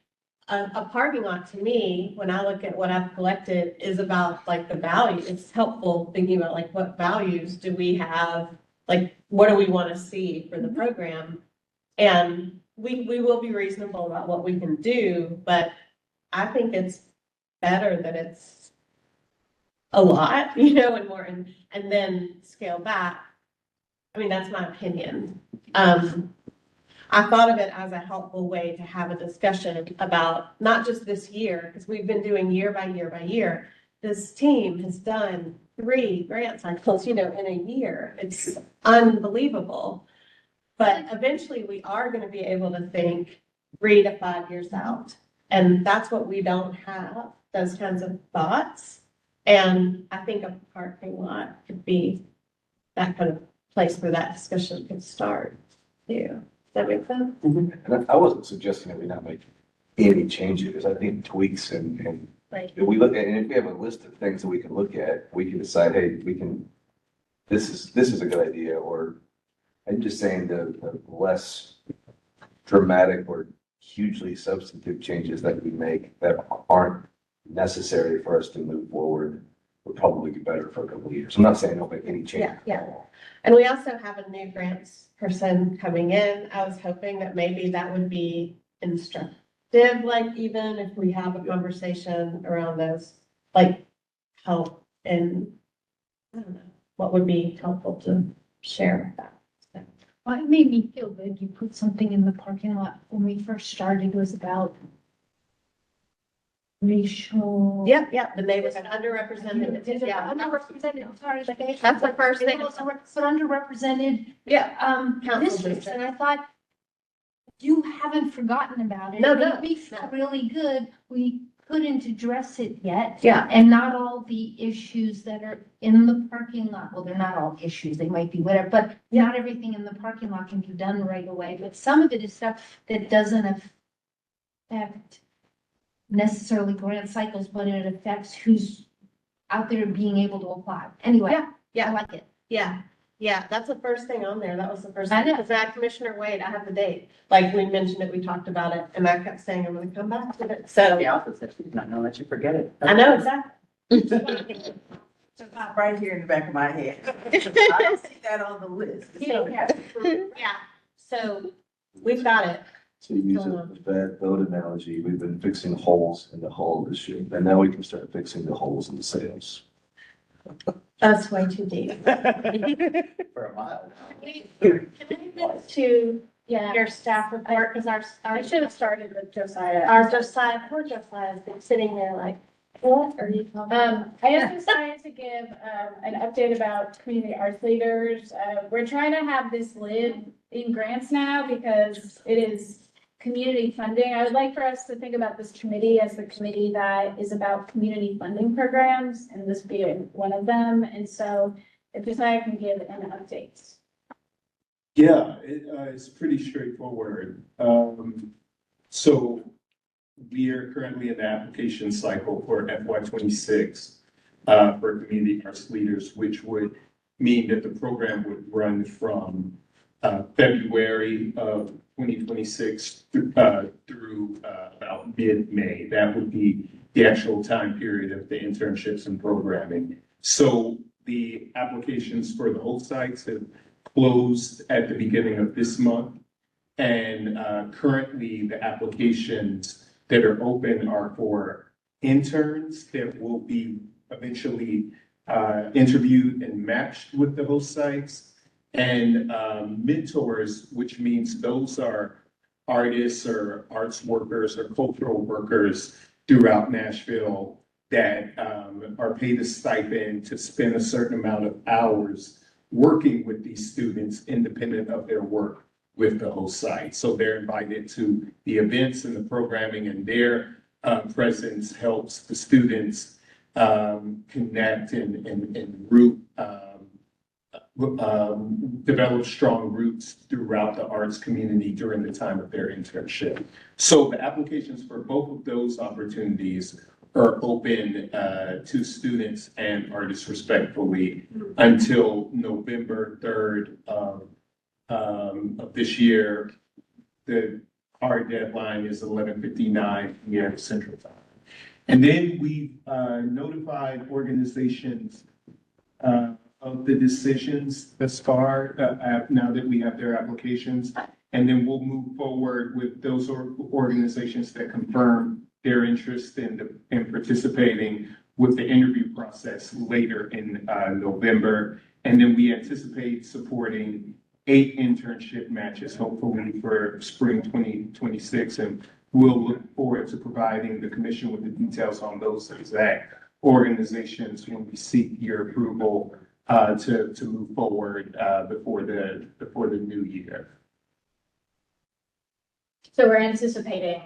a parking lot to me, when I look at what I've collected, is about like the value. It's helpful thinking about like what values do we have? Like, what do we want to see for the program? And we will be reasonable about what we can do, but I think it's better that it's a lot, you know, and more, and then scale back. I mean, that's my opinion. I thought of it as a helpful way to have a discussion about not just this year, because we've been doing year by year by year. This team has done 3 grant cycles, you know, in a year. It's unbelievable. But eventually we are going to be able to think 3 to 5 years out. And that's what we don't have, those kinds of thoughts. And I think a parking lot could be that kind of place where that discussion could start too. Does that make sense? And I wasn't suggesting that we not make any changes. I think tweaks and Like, if we look at, and if we have a list of things that we can look at, we can decide, hey, this is a good idea, or I'm just saying the less dramatic or hugely substantive changes that we make that aren't necessary for us to move forward would probably be better for a couple of years. I'm not saying don't make any change. Yeah. And we also have a new grants person coming in. I was hoping that maybe that would be instructive, like even if we have a conversation around those, like help and I don't know, what would be helpful to share with that. Well, it made me feel good. You put something in the parking lot when we first started, it was about racial. Yep, the neighborhood underrepresented, yeah. Underrepresented, sorry. That's the first thing. But underrepresented, Yeah, council districts, district. and I thought, you haven't forgotten about it. No, It no, made me feel no. really good. We couldn't address it yet. Yeah. And not all the issues that are in the parking lot, well, they're not all issues, they might be whatever, but not everything in the parking lot can be done right away. But some of it is stuff that doesn't affect necessarily grant cycles, but it affects who's out there being able to apply. Anyway, Yeah. I like it. Yeah, that's the first thing on there. That was the first I thing. know. Because that Commissioner Wade, I have the date. Like we mentioned it, we talked about it, and I kept saying I'm gonna come back to it. So, The office said she's not gonna let you forget it. I know exactly. It's not right here in the back of my head. I don't see that on the list. Yeah, so we've got it. To use a bad boat analogy, we've been fixing holes in the hull this year, and now we can start fixing the holes in the sails. That's way too deep. For a mile. Can I move to Yeah, your staff report? Because I should have started with Josiah. our Josiah, poor Josiah's been sitting there like, what are you talking about? I just decided to give, an update about community arts leaders. We're trying to have this live in grants now because it is community funding. I would like for us to think about this committee as the committee that is about community funding programs, and this being one of them. And so if Josiah can give an update. Yeah, it's pretty straightforward. So we are currently in the application cycle for FY '26 for community arts leaders, which would mean that the program would run from February of 2026 through about mid-May. That would be the actual time period of the internships and programming. So the applications for the whole sites have closed at the beginning of this month. And currently the applications that are open are for interns that will be eventually interviewed and matched with the host sites, and mentors, which means those are artists or arts workers or cultural workers throughout Nashville that are paid a stipend to spend a certain amount of hours working with these students independent of their work with the host site. So they're invited to the events and the programming, and their presence helps the students connect and root, develop strong roots throughout the arts community during the time of their internship. So the applications for both of those opportunities are open to students and artists respectfully until November 3rd of this year. Our deadline is 11:59 p.m. Central Time. And then we've notified organizations of the decisions thus far, now that we have their applications. And then we'll move forward with those organizations that confirm their interest in participating with the interview process later in November. And then we anticipate supporting 8 internship matches, hopefully for spring 2026. And we'll look forward to providing the commission with the details on those exact organizations when we seek your approval to move forward before the new year. So we're anticipating,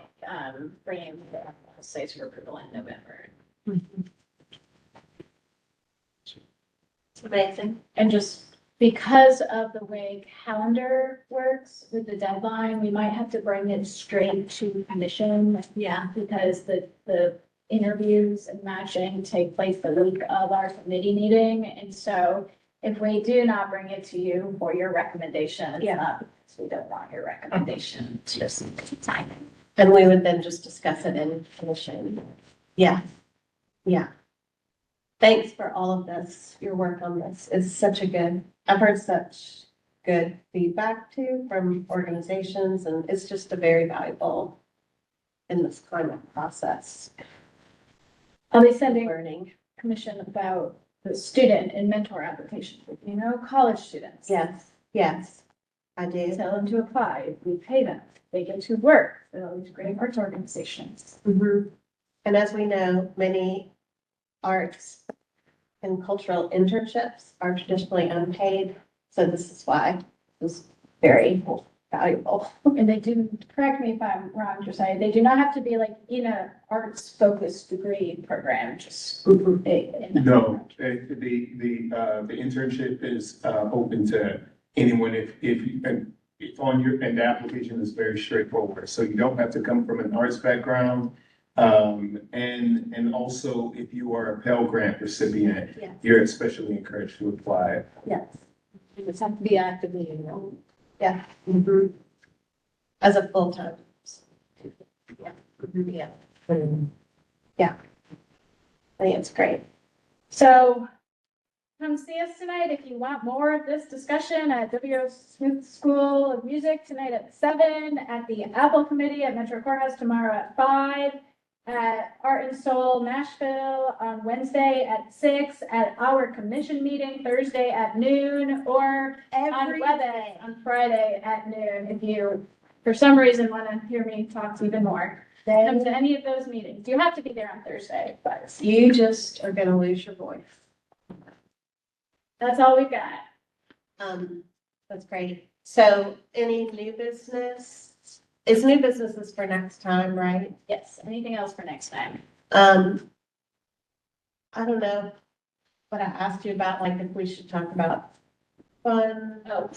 bringing the sites for approval in November. It's amazing. And just because of the way calendar works with the deadline, we might have to bring it straight to commission. Yeah. Because the interviews and matching take place the week of our committee meeting. And so if we do not bring it to you for your recommendation, it's not because we don't want your recommendation, it's just timing. And we would then just discuss it in commission. Yeah. Thanks for all of this. Your work on this is such a good, I've heard such good feedback too from organizations, and it's just a very valuable in this kind of process. I'll be sending Learning. commission about the student and mentor applications, college students. Yes, I do. Tell them to apply, we pay them, they get to work at all these great arts organizations. Mhm. And as we know, many arts and cultural internships are traditionally unpaid. So this is why it's very valuable. And they do, correct me if I'm wrong, Josiah, they do not have to be like in a arts focused degree program, just. No, the internship is open to anyone if on and the application is very straightforward. So you don't have to come from an arts background. And also if you are a Pell Grant recipient, Yes. you're especially encouraged to apply. Yes. You just have to be actively enrolled. Mhm. As a full-time. Yeah. Yeah. I think it's great. So come see us tonight if you want more of this discussion at W.O. Smith School of Music tonight at 7, at the Apple Committee at Metro Courthouse tomorrow at 5, at Art and Soul Nashville on Wednesday at 6, at our commission meeting Thursday at noon, or on Every WebEx day. on Friday at noon if you, for some reason, want to hear me talk even more. Come to any of those meetings. You have to be there on Thursday, but You just are gonna lose your voice. that's all we've got. That's great. So any new business? Is new businesses for next time, right? Yes, anything else for next time? I don't know what I asked you about, like if we should talk about fun. Oh,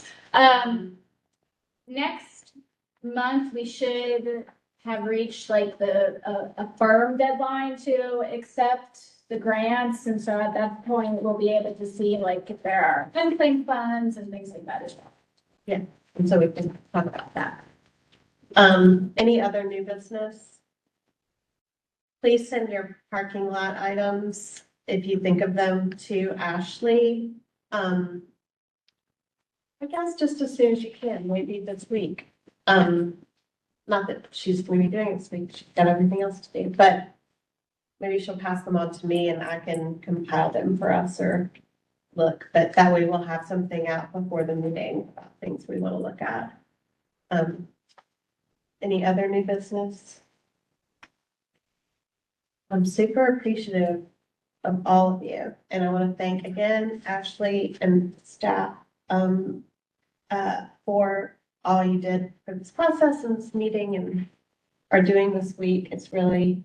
next month, we should have reached like a firm deadline to accept the grants. And so at that point, we'll be able to see like if there are unclaimed funds and things like that as well. And so we can talk about that. Any other new business? Please send your parking lot items, if you think of them, to Ashley. I guess just as soon as you can, maybe this week. Not that she's gonna be doing it this week, she's got everything else to do, but maybe she'll pass them on to me and I can compile them for us or look, but that way we'll have something out before the meeting about things we want to look at. Any other new business? I'm super appreciative of all of you, and I want to thank again Ashley and staff for all you did for this process and this meeting and are doing this week. It's really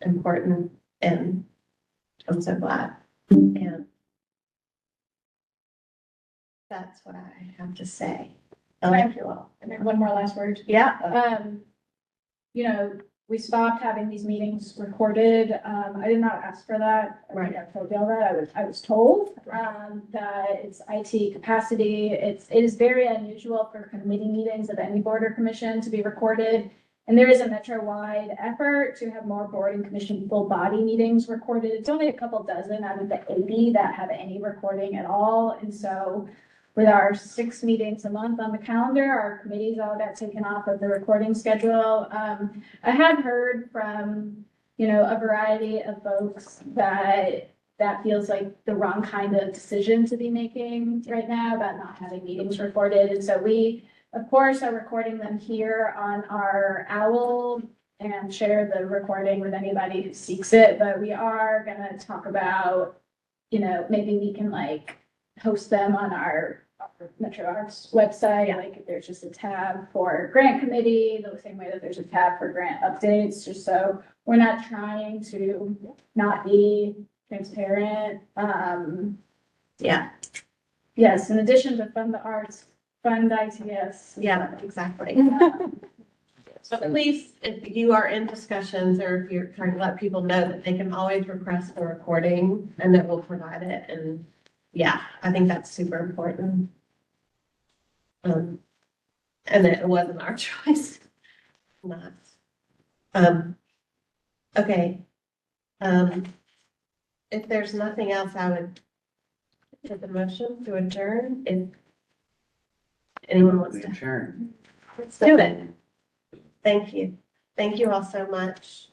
important, and I'm so glad. And that's what I have to say. I like you all. And then one more last word. Yeah. You know, we stopped having these meetings recorded. I did not ask for that. Right. I told y'all that. I was told, that it's IT capacity. It is very unusual for committee meetings of any board or commission to be recorded. And there is a metro-wide effort to have more board and commission full body meetings recorded. It's only a couple dozen out of the 80 that have any recording at all. And so with our 6 meetings a month on the calendar, our committees all got taken off of the recording schedule. I had heard from, a variety of folks that feels like the wrong kind of decision to be making right now about not having meetings recorded. And so we, of course, are recording them here on our OWL and share the recording with anybody who seeks it. But we are gonna talk about, maybe we can like host them on our Metro Arts website, like if there's just a tab for grant committee, the same way that there's a tab for grant updates, just so we're not trying to not be transparent. Yeah. Yes, in addition to fund the arts, fund ITS. Yeah, exactly. So please, if you are in discussions or if you're trying to let people know that they can always request a recording and that we'll provide it. And yeah, I think that's super important. And it wasn't our choice. Not. Okay. If there's nothing else, I would take the motion to adjourn if anyone wants to. Adjourn. Let's do it. Thank you. Thank you all so much.